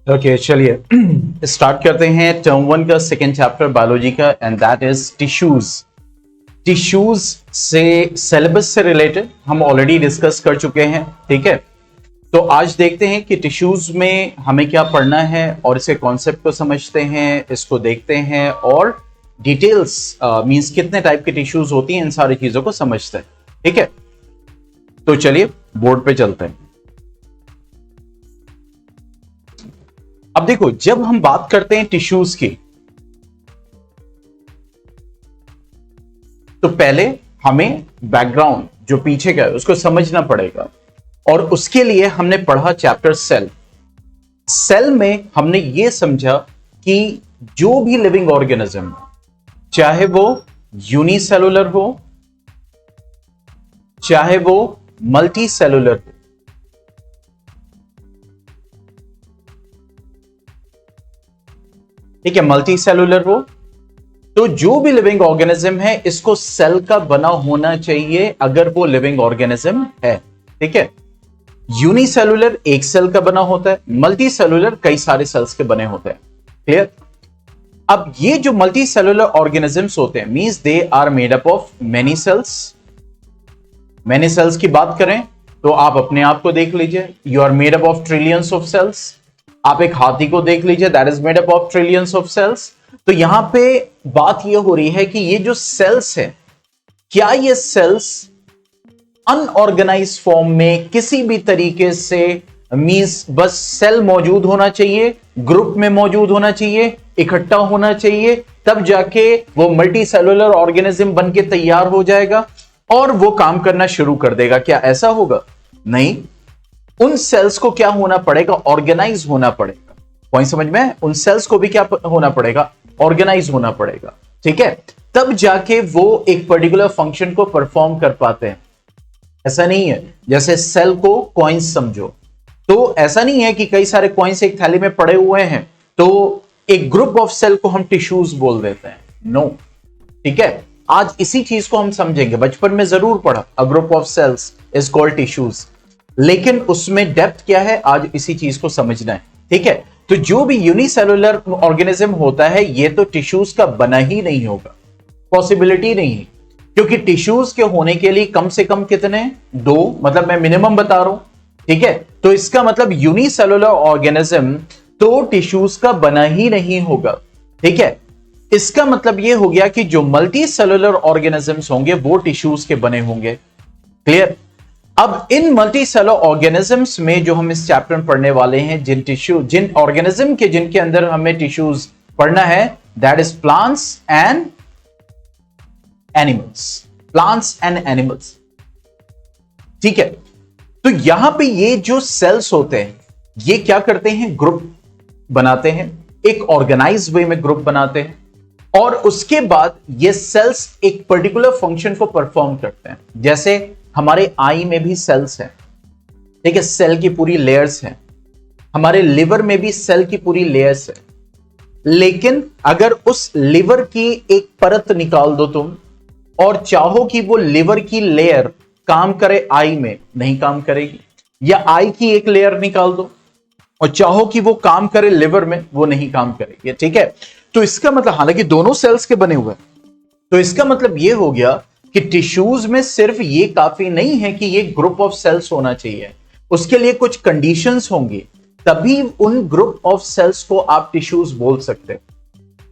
Okay चलिए start करते हैं टर्म वन का सेकेंड चैप्टर बायोलॉजी का and that is tissues. Tissues से सिलेबस से रिलेटेड हम ऑलरेडी डिस्कस कर चुके हैं, ठीक है। तो आज देखते हैं कि टिश्यूज में हमें क्या पढ़ना है और इसके कॉन्सेप्ट को समझते हैं, इसको देखते हैं और डिटेल्स मींस कितने टाइप के टिश्यूज होती हैं, इन सारी चीजों को समझते हैं, ठीक है। तो चलिए बोर्ड पे चलते हैं। अब देखो, जब हम बात करते हैं टिश्यूज की तो पहले हमें बैकग्राउंड जो पीछे का है उसको समझना पड़ेगा और उसके लिए हमने पढ़ा चैप्टर सेल। सेल में हमने ये समझा कि जो भी लिविंग ऑर्गेनिज्म, चाहे वो यूनिसेलुलर हो चाहे वो मल्टी सेलुलर हो, ठीक है, मल्टी सेलुलर हो, तो जो भी लिविंग ऑर्गेनिज्म है इसको सेल का बना होना चाहिए अगर वो लिविंग ऑर्गेनिज्म है, ठीक है। यूनिसेलुलर एक सेल का बना होता है, मल्टी सेलुलर कई सारे सेल्स के बने होते हैं, क्लियर। अब ये जो मल्टी सेलुलर ऑर्गेनिजम्स होते हैं means they are made up of many cells. Many cells की बात करें तो आप अपने आप को देख लीजिए, you are made up of trillions of cells. आप एक हाथी को देख लीजिए, that is made up of trillions of cells. तो यहां पे बात यह हो रही है कि ये जो सेल्स है, क्या ये सेल्स अनऑर्गेनाइज फॉर्म में किसी भी तरीके से मींस बस सेल मौजूद होना चाहिए, ग्रुप में मौजूद होना चाहिए, इकट्ठा होना चाहिए, तब जाके वो मल्टी सेलुलर ऑर्गेनिज्म बन के तैयार हो जाएगा और वो काम करना शुरू कर देगा? क्या ऐसा होगा? नहीं, उन सेल्स को क्या होना पड़ेगा? ऑर्गेनाइज होना पड़ेगा। पॉइंट समझ में? उन सेल्स को भी क्या होना पड़ेगा? ऑर्गेनाइज होना पड़ेगा, ठीक है। तब जाके वो एक पर्टिकुलर फंक्शन को परफॉर्म कर पाते हैं। ऐसा नहीं है जैसे सेल को कॉइन्स समझो, तो ऐसा नहीं है कि कई सारे कॉइन्स एक थैली में पड़े हुए हैं तो एक ग्रुप ऑफ सेल को हम टिश्यूज बोल देते हैं, नो, ठीक है। आज इसी चीज को हम समझेंगे, बचपन में जरूर पढ़ा, a group of cells is called tissues, लेकिन उसमें डेप्थ क्या है आज इसी चीज को समझना है, ठीक है। तो जो भी यूनिसेलुलर ऑर्गेनिज्म होता है ये तो टिश्यूज का बना ही नहीं होगा, पॉसिबिलिटी नहीं है, क्योंकि टिश्यूज के होने के लिए कम से कम कितने? दो, मतलब मैं मिनिमम बता रहा हूं, ठीक है। तो इसका मतलब यूनिसेलुलर ऑर्गेनिज्म तो टिश्यूज का बना ही नहीं होगा, ठीक है। इसका मतलब यह हो गया कि जो मल्टी सेलुलर ऑर्गेनिजम्स होंगे वो टिश्यूज के बने होंगे, क्लियर। अब इन मल्टी सेलुलर ऑर्गेनिजम्स में जो हम इस चैप्टर में पढ़ने वाले हैं, जिन ऑर्गेनिज्म के जिनके अंदर हमें टिश्यूज पढ़ना है, that is plants and animals. Plants and animals, ठीक है। तो यहां पे ये जो सेल्स होते हैं ये क्या करते हैं? ग्रुप बनाते हैं, एक ऑर्गेनाइज वे में ग्रुप बनाते हैं और उसके बाद ये सेल्स एक पर्टिकुलर फंक्शन को परफॉर्म करते हैं। जैसे हमारे आई में भी सेल्स हैं, ठीक है, सेल की पूरी लेयर्स हैं। हमारे लिवर में भी सेल की पूरी लेयर्स है, लेकिन अगर उस लिवर की एक परत निकाल दो तुम और चाहो कि वो लिवर की लेयर काम करे आई में, नहीं काम करेगी। या आई की एक लेयर निकाल दो और चाहो कि वो काम करे लिवर में, वो नहीं काम करेगी, ठीक है। तो इसका मतलब, हालांकि दोनों सेल्स के बने हुए हैं, तो इसका मतलब यह हो गया कि टिश्यूज में सिर्फ ये काफी नहीं है कि ये ग्रुप ऑफ सेल्स होना चाहिए, उसके लिए कुछ कंडीशंस होंगी, तभी उन ग्रुप ऑफ सेल्स को आप टिश्यूज बोल सकते हैं।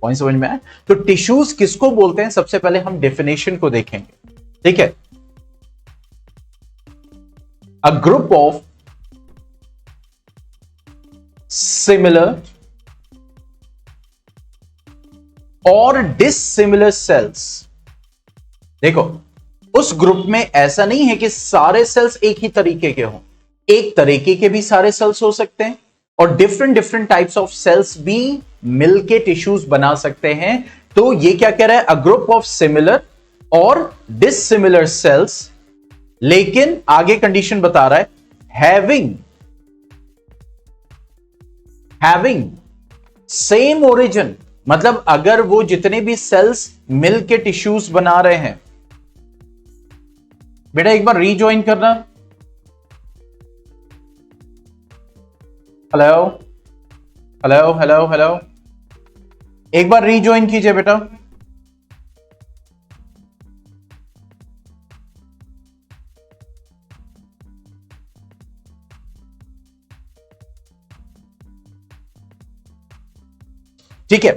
पॉइंट समझ में आया? तो टिश्यूज किसको बोलते हैं, सबसे पहले हम डेफिनेशन को देखेंगे, ठीक है। अ ग्रुप ऑफ सिमिलर और डिसिमिलर सेल्स। देखो, उस ग्रुप में ऐसा नहीं है कि सारे सेल्स एक ही तरीके के हों, एक तरीके के भी सारे सेल्स हो सकते हैं और different different types of cells भी मिलके टिश्यूज बना सकते हैं। तो ये क्या कह रहा है? अ ग्रुप ऑफ सिमिलर और डिसिमिलर सेल्स, लेकिन आगे कंडीशन बता रहा है हैविंग सेम ओरिजिन। मतलब अगर वो जितने भी सेल्स मिलके टिश्यूज बना रहे हैं, बेटा एक बार रीजॉइन करना, हेलो, हेलो हेलो हेलो, एक बार रीजॉइन कीजिए बेटा। ठीक है,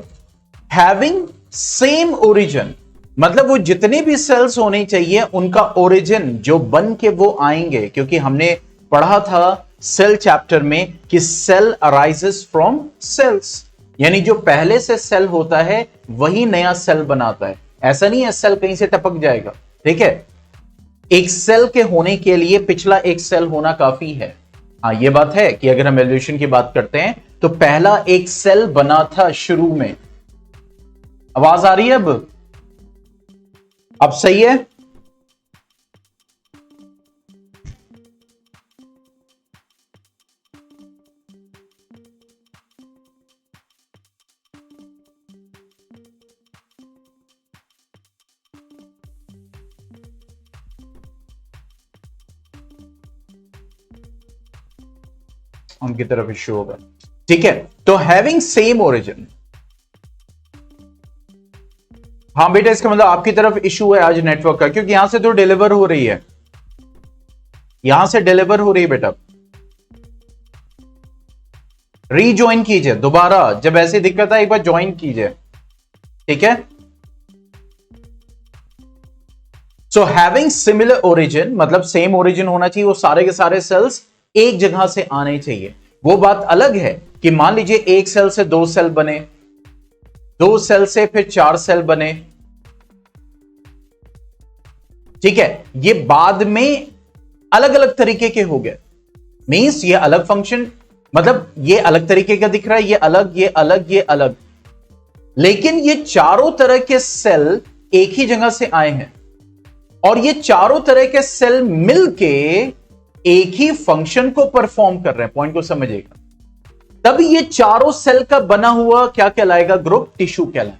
हैविंग सेम ओरिजिन मतलब वो जितने भी सेल्स होने चाहिए उनका ओरिजिन जो बन के वो आएंगे, क्योंकि हमने पढ़ा था सेल चैप्टर में कि सेल अराइजेस फ्रॉम सेल्स, यानी जो पहले से सेल होता है वही नया सेल बनाता है। ऐसा नहीं है सेल कहीं से टपक जाएगा। ठीक है, एक सेल के होने के लिए पिछला एक सेल होना काफी है। हाँ, यह बात है कि अगर हम एवोल्यूशन की बात करते हैं तो पहला एक सेल बना था शुरू में। आवाज आ रही है अब सही है? उनकी तरफ इश्यू होगा। ठीक है, तो हैविंग सेम ओरिजिन, हाँ बेटा इसका मतलब आपकी तरफ इशू है आज नेटवर्क का, क्योंकि यहां से तो डिलीवर हो रही है, यहां से डिलीवर हो रही है बेटा। रीज्वाइन कीजिए दोबारा, जब ऐसी दिक्कत है एक बार ज्वाइन कीजिए। ठीक है, सो हैविंग सिमिलर ओरिजिन मतलब सेम ओरिजिन होना चाहिए, वो सारे के सारे सेल्स एक जगह से आने चाहिए। वो बात अलग है कि मान लीजिए एक सेल से दो सेल बने, दो सेल से फिर चार सेल बने। ठीक है, ये बाद में अलग अलग तरीके के हो गए, मींस ये अलग फंक्शन, मतलब ये अलग तरीके का दिख रहा है, ये अलग ये अलग ये अलग, लेकिन ये चारों तरह के सेल एक ही जगह से आए हैं और ये चारों तरह के सेल मिलके एक ही फंक्शन को परफॉर्म कर रहे हैं। पॉइंट को समझिएगा, तब ये चारों सेल का बना हुआ क्या कहलाएगा? ग्रुप टिश्यू कहलाएगा।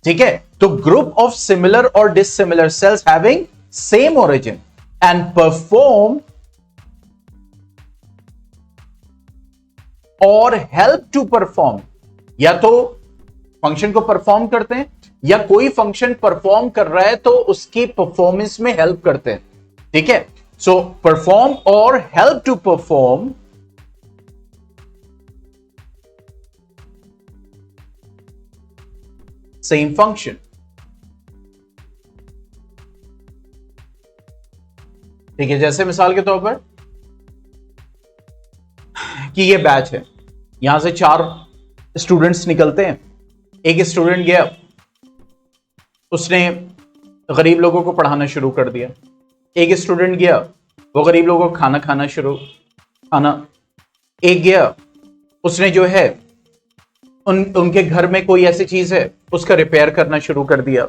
ठीक है, तो ग्रुप ऑफ सिमिलर और dissimilar cells having same origin and perform और हेल्प टू परफॉर्म, या तो फंक्शन को परफॉर्म करते हैं या कोई फंक्शन परफॉर्म कर रहा है तो उसकी परफॉर्मेंस में हेल्प करते हैं। ठीक है, सो परफॉर्म और help to perform same function. ठीक है, जैसे मिसाल के तौर पर कि ये बैच है, यहां से चार स्टूडेंट्स निकलते हैं। एक स्टूडेंट गया, उसने गरीब लोगों को पढ़ाना शुरू कर दिया। एक स्टूडेंट गया, वो गरीब लोगों को खाना खाना शुरू खाना। एक गया, उसने जो है उनके घर में कोई ऐसी चीज है उसका रिपेयर करना शुरू कर दिया।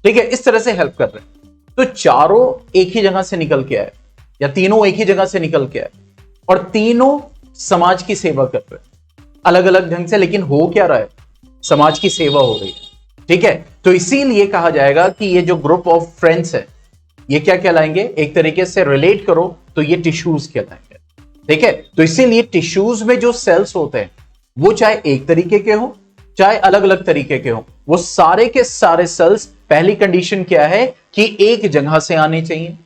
ठीक है, इस तरह से हेल्प कर रहे हैं। तो चारों एक ही जगह से निकल के आए या तीनों एक ही जगह से निकल के आए और तीनों समाज की सेवा कर रहे हैं अलग अलग ढंग से, लेकिन हो क्या रहा है? समाज की सेवा हो रही है। ठीक है, तो इसीलिए कहा जाएगा कि ये जो ग्रुप ऑफ फ्रेंड्स है ये क्या कहलाएंगे? एक तरीके से रिलेट करो तो ये टिश्यूज कहलाएंगे। ठीक है, तो इसीलिए टिश्यूज में जो सेल्स होते हैं वो चाहे एक तरीके के हो चाहे अलग अलग तरीके के हो, वो सारे के सारे सेल्स, पहली कंडीशन क्या है कि एक जगह से आने चाहिए।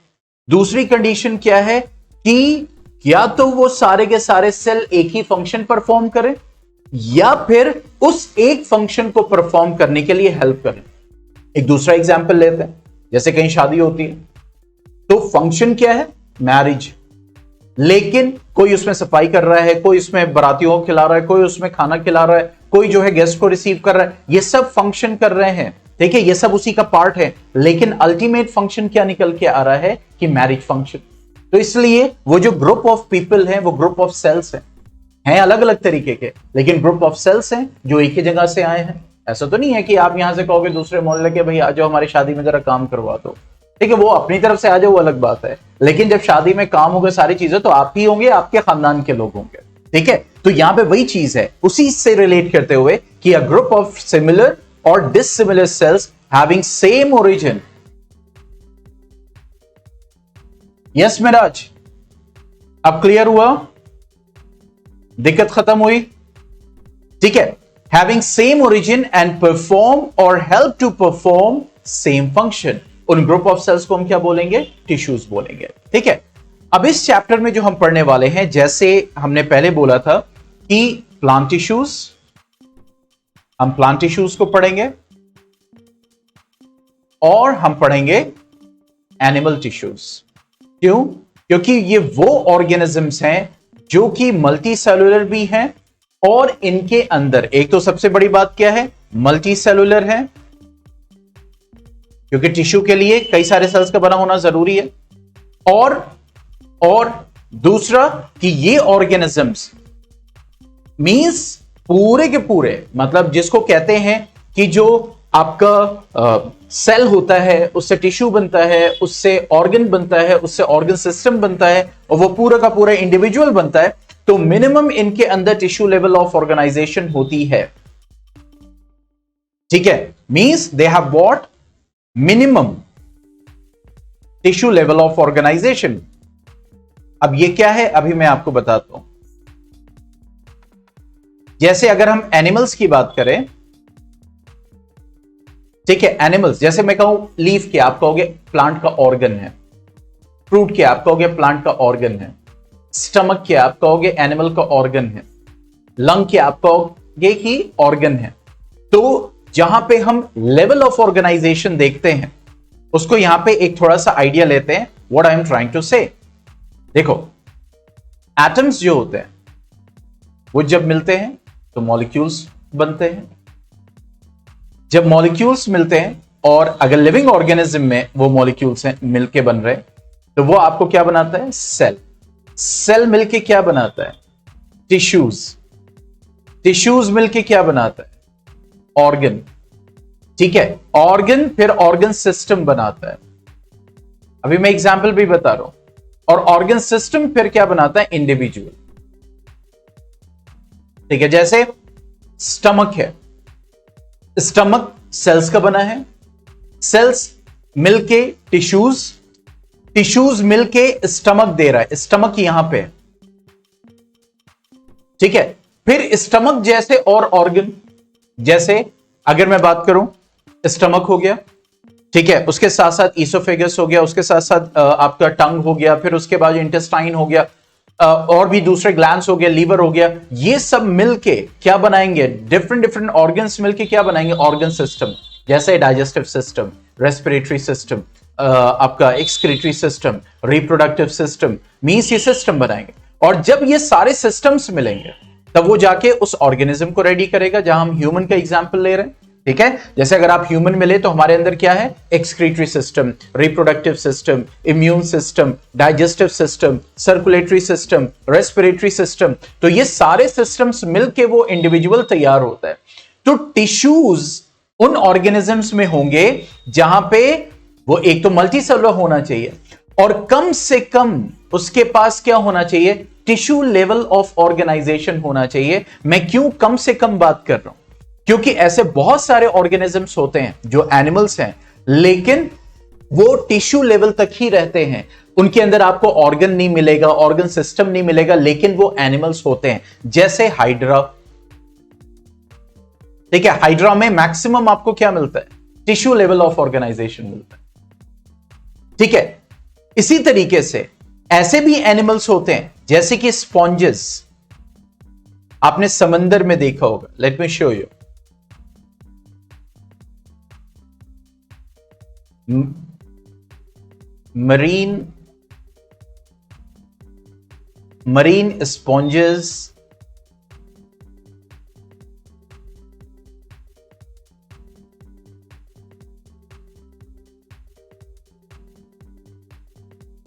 दूसरी कंडीशन क्या है कि या तो वो सारे के सारे सेल एक ही फंक्शन परफॉर्म करें या फिर उस एक फंक्शन को परफॉर्म करने के लिए हेल्प करें। एक दूसरा एग्जांपल लेते हैं, जैसे कहीं शादी होती है तो फंक्शन क्या है? मैरिज, लेकिन कोई उसमें सफाई कर रहा है, कोई उसमें बारातियों को खिला रहा है, कोई उसमें खाना खिला रहा है, कोई जो है गेस्ट को रिसीव कर रहा है, ये सब फंक्शन कर रहे हैं। ठीक है, ये सब उसी का पार्ट है, लेकिन अल्टीमेट फंक्शन क्या निकल के आ रहा है कि मैरिज फंक्शन। तो इसलिए वो जो ग्रुप ऑफ पीपल है वो ग्रुप ऑफ सेल्स हैं अलग अलग तरीके के, लेकिन ग्रुप ऑफ सेल्स हैं जो एक ही जगह से आए हैं। ऐसा तो नहीं है कि आप यहां से कहोगे दूसरे मोहल्ले के, भाई आ जाओ हमारी शादी में जरा काम करवा दो। ठीक है, वो अपनी तरफ से आ जाओ, वो अलग बात है, लेकिन जब शादी में काम होगा सारी चीजें तो आप ही होंगे, आपके खानदान के लोग होंगे। ठीक है, तो यहां पे वही चीज है, उसी से रिलेट करते हुए कि अ ग्रुप ऑफ सिमिलर और dissimilar cells having same origin. Yes Miraj, अब क्लियर हुआ? दिक्कत खत्म हुई? ठीक है, having same origin and perform और help to perform same function, उन ग्रुप ऑफ सेल्स को हम क्या बोलेंगे? टिश्यूज बोलेंगे। ठीक है, अब इस चैप्टर में जो हम पढ़ने वाले हैं, जैसे हमने पहले बोला था कि प्लांट टिश्यूज, हम प्लांट टिश्यूज को पढ़ेंगे और हम पढ़ेंगे एनिमल टिश्यूज। क्यों? क्योंकि ये वो ऑर्गेनिजम्स हैं जो कि मल्टी सेलुलर भी हैं और इनके अंदर एक तो सबसे बड़ी बात क्या है? मल्टी सेलुलर है, क्योंकि टिश्यू के लिए कई सारे सेल्स का बना होना जरूरी है। और दूसरा कि ये ऑर्गेनिजम्स मींस पूरे के पूरे, मतलब जिसको कहते हैं कि जो आपका सेल होता है उससे टिश्यू बनता है, उससे ऑर्गन बनता है, उससे ऑर्गन सिस्टम बनता है और वो पूरा का पूरा इंडिविजुअल बनता है, तो मिनिमम इनके अंदर टिश्यू लेवल ऑफ ऑर्गेनाइजेशन होती है। ठीक है, means they have what? Minimum tissue level of organisation. अब ये क्या है, अभी मैं आपको बताता हूं। जैसे अगर हम एनिमल्स की बात करें, ठीक है, एनिमल्स, जैसे मैं कहूं लीफ के, आप कहोगे प्लांट का ऑर्गन है, फ्रूट के आप कहोगे प्लांट का ऑर्गन है, स्टमक के आप कहोगे एनिमल का ऑर्गन है, लंग के आप कहोगे कि ऑर्गन है। तो जहां पे हम लेवल ऑफ ऑर्गेनाइजेशन देखते हैं, उसको यहां पे एक थोड़ा सा आइडिया लेते हैं, what I am trying to say. देखो, एटम्स जो होते हैं वो जब मिलते हैं तो मॉलिक्यूल्स बनते हैं। जब मॉलिक्यूल्स मिलते हैं, और अगर लिविंग ऑर्गेनिज्म में वो मॉलिक्यूल्स हैं मिलके बन रहे, तो वो आपको क्या बनाता है? सेल। सेल मिलके क्या बनाता है? टिश्यूज। टिश्यूज मिलके क्या बनाता है? ऑर्गन। ठीक है, ऑर्गन फिर ऑर्गन सिस्टम बनाता है। अभी मैं एग्जाम्पल भी बता रहा हूं। और ऑर्गन सिस्टम फिर क्या बनाता है? इंडिविजुअल। ठीक है, जैसे स्टमक है, स्टमक सेल्स का बना है, सेल्स मिलके टिश्यूज, टिश्यूज मिलके स्टमक दे रहा है, स्टमक यहां पे है। ठीक है, फिर स्टमक जैसे और ऑर्गन, जैसे अगर मैं बात करूं, स्टमक हो गया, ठीक है, उसके साथ साथ ईसोफेगस हो गया, उसके साथ साथ आपका टंग हो गया, फिर उसके बाद इंटेस्टाइन हो गया, और भी दूसरे ग्लैंड्स हो गया, लीवर हो गया, ये सब मिलके क्या बनाएंगे? डिफरेंट डिफरेंट ऑर्गन्स मिलके क्या बनाएंगे? Organ system. जैसे डाइजेस्टिव सिस्टम, रेस्पिरेटरी सिस्टम, आपका excretory system, reproductive system, means ये सिस्टम बनाएंगे। और जब ये सारे सिस्टम्स मिलेंगे तब वो जाके उस ऑर्गेनिज्म को रेडी करेगा, जहां हम ह्यूमन का एग्जाम्पल ले रहे हैं। ठीक है, जैसे अगर आप ह्यूमन मिले तो हमारे अंदर क्या है? Excretory system, reproductive system, immune system, digestive system, circulatory system, respiratory system. तो ये सारे सिस्टम्स मिलके वो इंडिविजुअल तैयार होता है। तो टिश्यूज उन ऑर्गेनिजम्स में होंगे जहां पे वो एक तो मल्टी सेलुलर होना चाहिए, और कम से कम उसके पास क्या होना चाहिए? टिश्यू लेवल ऑफ ऑर्गेनाइजेशन होना चाहिए। मैं क्यों कम से कम बात कर रहा हूं? क्योंकि ऐसे बहुत सारे ऑर्गेनिजम्स होते हैं जो एनिमल्स हैं, लेकिन वो टिश्यू लेवल तक ही रहते हैं, उनके अंदर आपको ऑर्गन नहीं मिलेगा, ऑर्गन सिस्टम नहीं मिलेगा, लेकिन वो एनिमल्स होते हैं। जैसे हाइड्रा। ठीक है, हाइड्रा में मैक्सिमम आपको क्या मिलता है? टिश्यू लेवल ऑफ ऑर्गेनाइजेशन मिलता है। ठीक है, इसी तरीके से ऐसे भी एनिमल्स होते हैं जैसे कि स्पॉन्जेस, आपने समंदर में देखा होगा। Let me show you. marine sponges,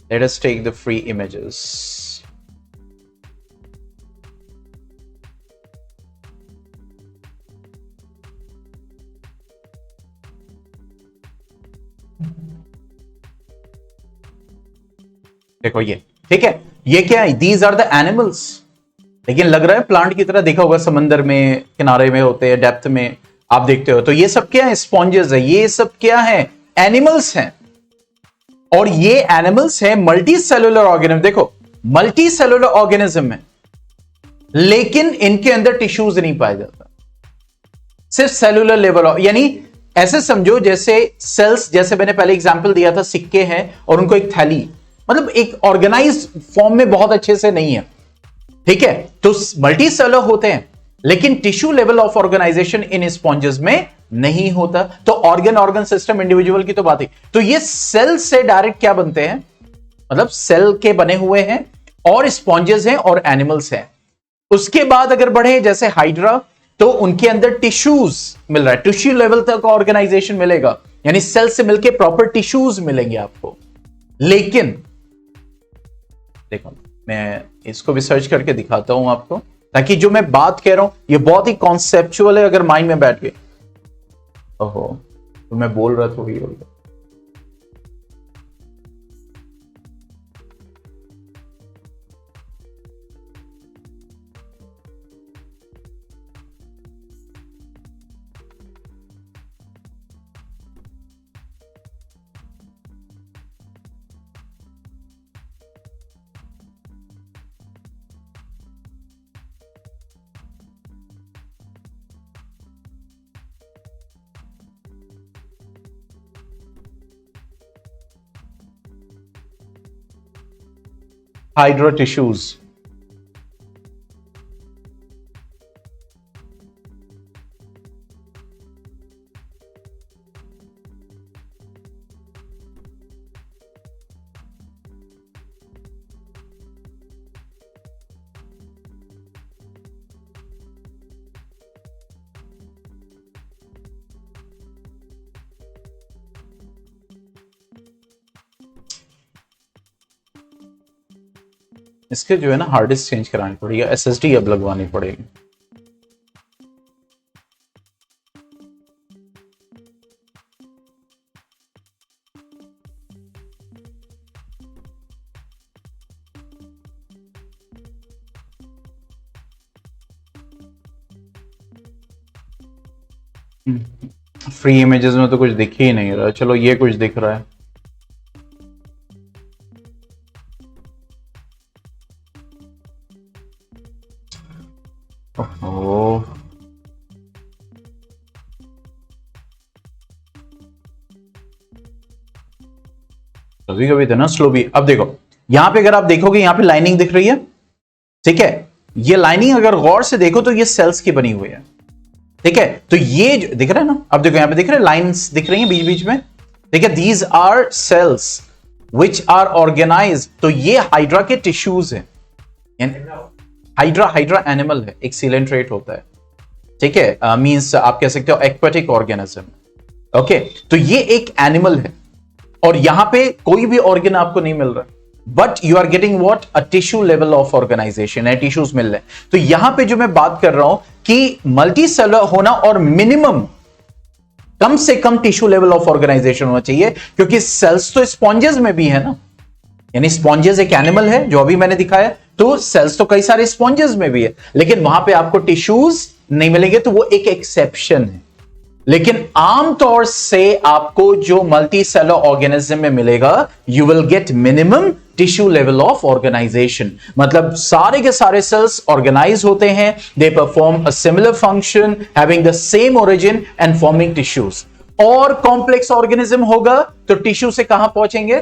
let us take the free images. देखो ये, ठीक है, ये क्या है? दीज आर द एनिमल्स, लेकिन लग रहा है प्लांट की तरह। देखा होगा समंदर में किनारे में होते हैं, डेप्थ में आप देखते हो। तो ये सब क्या है? स्पॉन्जेस है। ये सब क्या है? एनिमल्स हैं। और ये एनिमल्स है मल्टी सेलुलर ऑर्गेनिज्म। देखो, मल्टी सेलुलर ऑर्गेनिज्म है, लेकिन इनके अंदर टिश्यूज नहीं पाया जाता। सिर्फ सेलुलर लेवल, यानी ऐसे समझो जैसे सेल्स, जैसे मैंने पहले एग्जांपल दिया था, सिक्के हैं और उनको एक थैली, मतलब एक ऑर्गेनाइज्ड फॉर्म में बहुत अच्छे से नहीं है, ठीक है, तो मल्टी सेलुलर होते हैं, लेकिन tissue level of organisation in sponges में नहीं होता। तो ऑर्गन सिस्टम इंडिविजुअल की तो बात है, तो ये सेल से डायरेक्ट क्या बनते हैं, मतलब सेल के बने हुए हैं और स्पॉन्जेस हैं और एनिमल्स हैं। उसके बाद अगर बढ़े जैसे हाइड्रा, तो उनके अंदर टिश्यूज मिल रहा है, टिश्यू लेवल तक ऑर्गेनाइजेशन मिलेगा, यानी सेल से मिलके प्रॉपर टिश्यूज मिलेंगे आपको। लेकिन देखो मैं इसको भी सर्च करके दिखाता हूं आपको, ताकि जो मैं बात कह रहा हूं ये बहुत ही कॉन्सेप्चुअल है, अगर माइंड में बैठ गए। ओहो, तो मैं बोल रहा था वही होगा। हाइड्रा टिश्यूज, इसके जो है ना हार्ड डिस्क चेंज करानी पड़ेगी, एसएसडी अब लगवानी पड़ेगी। फ्री इमेजेस में तो कुछ दिख ही नहीं रहा, चलो ये कुछ दिख रहा है। ओह, कभी कभी तो ना स्लो भी। अब देखो यहां पे अगर आप देखोगे, यहां पे लाइनिंग दिख रही है, ठीक है, ये लाइनिंग अगर गौर से देखो तो ये सेल्स की बनी हुई है, ठीक है, तो ये दिख रहा है ना, अब देखो यहां पे दिख रहे हैं लाइंस दिख रही हैं बीच बीच में, ठीक है, these are cells which are organise, तो ये हाइड्रा के टिश्यूज हैं। हाइड्रा एनिमल है, एक सिलेंट्रेट होता है, ठीक है, मींस आप कह सकते हो एक्वेटिक ऑर्गेनिज्म, ओके, तो ये एक एनिमल है और यहां पे कोई भी ऑर्गन आपको नहीं मिल रहा, but you are getting what, a tissue level of organisation है, टिश्यूज मिल रहे हैं। तो यहां पे जो मैं बात कर रहा हूं कि मल्टी सेलुलर होना और मिनिमम कम से कम टिश्यू लेवल ऑफ ऑर्गेनाइजेशन होना चाहिए, क्योंकि सेल्स तो स्पॉन्जेस में भी है ना, यानी स्पॉन्जेस एक एनिमल है जो अभी मैंने दिखाया, तो सेल्स तो कई सारे स्पॉन्जेस में भी है, लेकिन वहां पे आपको टिश्यूज नहीं मिलेंगे, तो वो एक एक्सेप्शन है। लेकिन आमतौर से आपको जो मल्टी सेलुलर ऑर्गेनिज्म में मिलेगा, you will get minimum tissue level of organisation, मतलब सारे के सारे सेल्स ऑर्गेनाइज होते हैं, they perform a similar function having the same origin and forming tissues. और कॉम्प्लेक्स ऑर्गेनिज्म होगा तो टिश्यू से कहां पहुंचेंगे,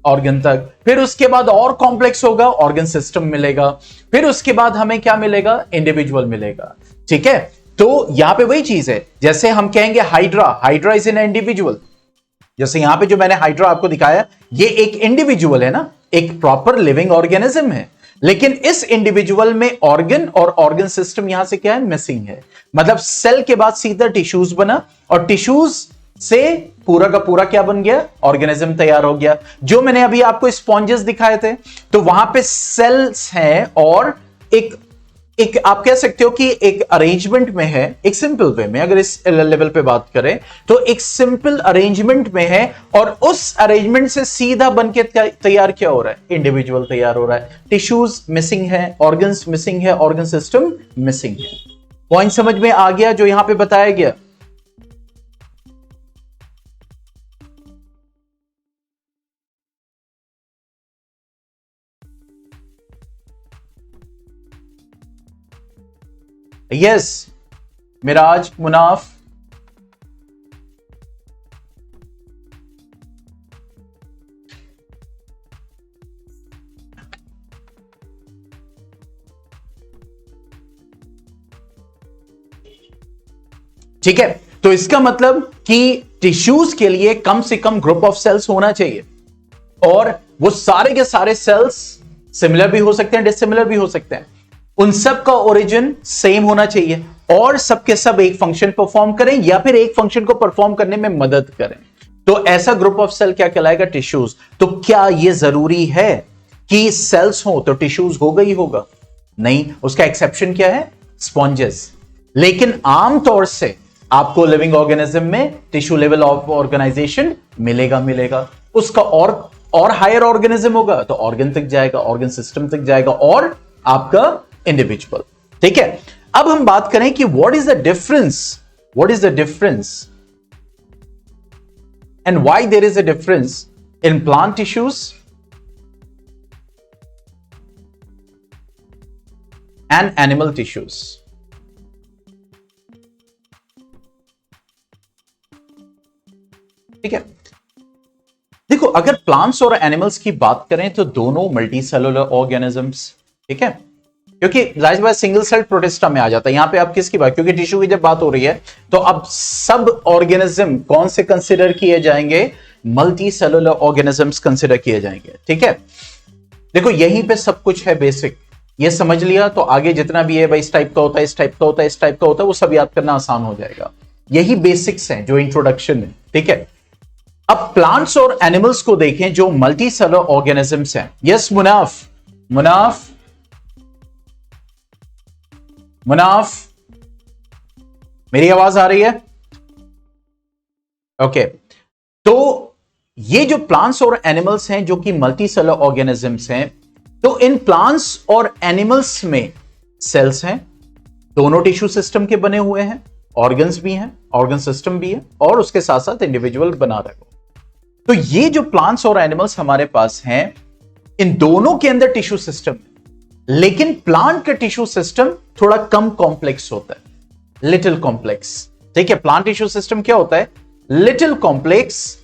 ऑर्गन तक, फिर उसके बाद और कॉम्प्लेक्स होगा, ऑर्गन सिस्टम मिलेगा, फिर उसके बाद हमें क्या मिलेगा, इंडिविजुअल मिलेगा, ठीक है। तो यहां पे वही चीज है, जैसे हम कहेंगे हाइड्रा इज एन इंडिविजुअल, जैसे यहां पे जो मैंने हाइड्रा आपको दिखाया, ये एक इंडिविजुअल है ना, एक प्रॉपर लिविंग ऑर्गेनिज्म है, लेकिन इस इंडिविजुअल में ऑर्गन और ऑर्गन सिस्टम यहां से क्या है, मिसिंग है, मतलब सेल के बाद सीधा टिश्यूज बना और टिश्यूज से पूरा का पूरा क्या बन गया, ऑर्गेनिज्म तैयार हो गया। जो मैंने अभी आपको स्पॉन्जेस दिखाए थे, तो वहां पे सेल्स हैं और एक एक आप कह सकते हो कि एक अरेंजमेंट में है, एक सिंपल वे में अगर इस लेवल पे बात करें तो एक सिंपल अरेंजमेंट में है, और उस अरेंजमेंट से सीधा बनके तैयार क्या हो रहा है, इंडिविजुअल तैयार हो रहा है, टिश्यूज मिसिंग है, ऑर्गन्स मिसिंग है, ऑर्गन सिस्टम मिसिंग है। पॉइंट समझ में आ गया जो यहां पे बताया गया? यस, मिराज, मुनाफ, ठीक है। तो इसका मतलब कि टिश्यूज के लिए कम से कम ग्रुप ऑफ सेल्स होना चाहिए, और वो सारे के सारे सेल्स सिमिलर भी हो सकते हैं, डिसिमिलर भी हो सकते हैं। उन सब का ओरिजिन सेम होना चाहिए, और सबके सब एक फंक्शन परफॉर्म करें या फिर एक फंक्शन को परफॉर्म करने में मदद करें। तो ऐसा ग्रुप ऑफ सेल क्या कहलाएगा? टिश्यूज। तो क्या यह जरूरी है कि सेल्स हो तो टिश्यूज होगा ही होगा? नहीं, उसका एक्सेप्शन क्या है? स्पॉन्जेस। लेकिन आमतौर से आपको लिविंग ऑर्गेनिज्म में टिश्यू लेवल ऑफ ऑर्गेनाइजेशन मिलेगा। उसका और हायर ऑर्गेनिज्म होगा तो ऑर्गन तक जाएगा, ऑर्गन सिस्टम तक जाएगा, और आपका इंडिविजुअल। ठीक है। अब हम बात करें कि what is the difference and why there is a difference in plant tissues and animal tissues. ठीक है। देखो, अगर प्लांट्स और एनिमल्स की बात करें तो दोनों मल्टी सेलुलर ऑर्गेनिजम्स, ठीक है, क्योंकि जाहिर बात सिंगल सेल प्रोटिस्टा में आ जाता है। यहां पे आप किसकी बात, क्योंकि टिश्यू की जब बात हो रही है तो अब सब ऑर्गेनिज्म कौन से कंसिडर किए जाएंगे? मल्टी सेलुलर ऑर्गेनिजम्स कंसिडर किए जाएंगे। ठीक है। देखो, यहीं पे सब कुछ है बेसिक, ये समझ लिया तो आगे जितना भी है भाई, इस टाइप का होता है, इस टाइप का होता है, इस टाइप का होता है, वो सब याद करना आसान हो जाएगा। यही बेसिक्स हैं जो इंट्रोडक्शन है। ठीक है। अब प्लांट्स और एनिमल्स को देखें जो मल्टी सेलुलर ऑर्गेनिजम्स हैं। यस मुनाफ, मेरी आवाज आ रही है? ओके। तो ये जो प्लांट्स और एनिमल्स हैं जो कि मल्टी सेलुलर ऑर्गेनिजम्स हैं, तो इन प्लांट्स और एनिमल्स में सेल्स हैं, दोनों टिश्यू सिस्टम के बने हुए हैं, ऑर्गन्स भी हैं, ऑर्गन सिस्टम भी है, और उसके साथ साथ इंडिविजुअल बना रहे हो। तो ये जो प्लांट्स और एनिमल्स हमारे पास हैं, इन दोनों के अंदर टिश्यू सिस्टम है, लेकिन प्लांट का टिश्यू सिस्टम थोड़ा कम कॉम्प्लेक्स होता है, लिटिल कॉम्प्लेक्स। ठीक है। प्लांट टिश्यू सिस्टम क्या होता है? Little complex.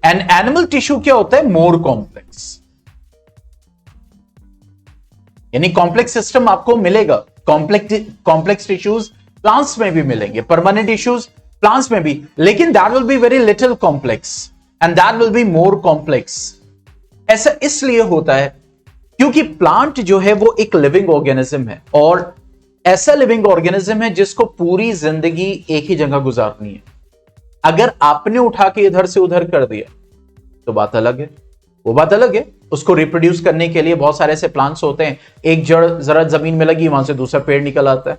And animal tissue क्या होता है? More complex. यानी कॉम्प्लेक्स सिस्टम आपको मिलेगा, कॉम्प्लेक्स टिश्यूज प्लांट्स में भी मिलेंगे, परमानेंट टिश्यूज प्लांट्स में भी, लेकिन that will be very little complex and that will be more complex. ऐसा इसलिए होता है क्योंकि प्लांट जो है वो एक लिविंग ऑर्गेनिज्म है, और ऐसा लिविंग ऑर्गेनिज्म है जिसको पूरी जिंदगी एक ही जगह गुजारनी है। अगर आपने उठा के इधर से उधर कर दिया तो बात अलग है, वो बात अलग है। उसको रिप्रोड्यूस करने के लिए बहुत सारे ऐसे प्लांट्स होते हैं, एक जड़ जरा जमीन में लगी, वहां से दूसरा पेड़ निकल आता है।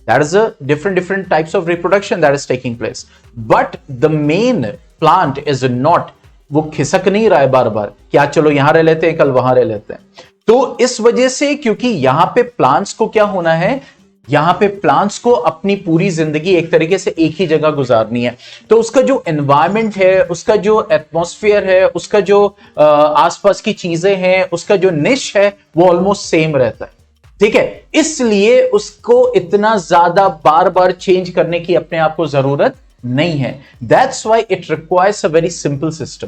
That is a different types of reproduction that is taking place. But the main plant is not, वो खिसक नहीं रहा है बार बार कि आज चलो यहां रह लेते हैं, कल वहां रह लेते हैं। तो इस वजह से, क्योंकि यहां पे प्लांट्स को क्या होना है, यहां पे प्लांट्स को अपनी पूरी जिंदगी एक तरीके से एक ही जगह गुजारनी है, तो उसका जो एनवायरमेंट है, उसका जो एटमॉस्फेयर है, उसका जो आसपास की चीजें हैं, उसका जो निश है, वो ऑलमोस्ट सेम रहता है। ठीक है। इसलिए उसको इतना ज्यादा बार बार चेंज करने की अपने आप को जरूरत नहीं है। That's why it requires a very simple system.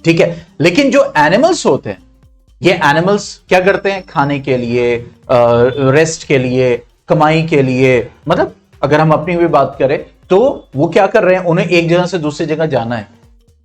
ठीक है। लेकिन जो एनिमल्स होते हैं, ये एनिमल्स क्या करते हैं? खाने के लिए, रेस्ट के लिए, कमाई के लिए, मतलब अगर हम अपनी भी बात करें तो वो क्या कर रहे हैं? उन्हें एक जगह से दूसरी जगह जाना है।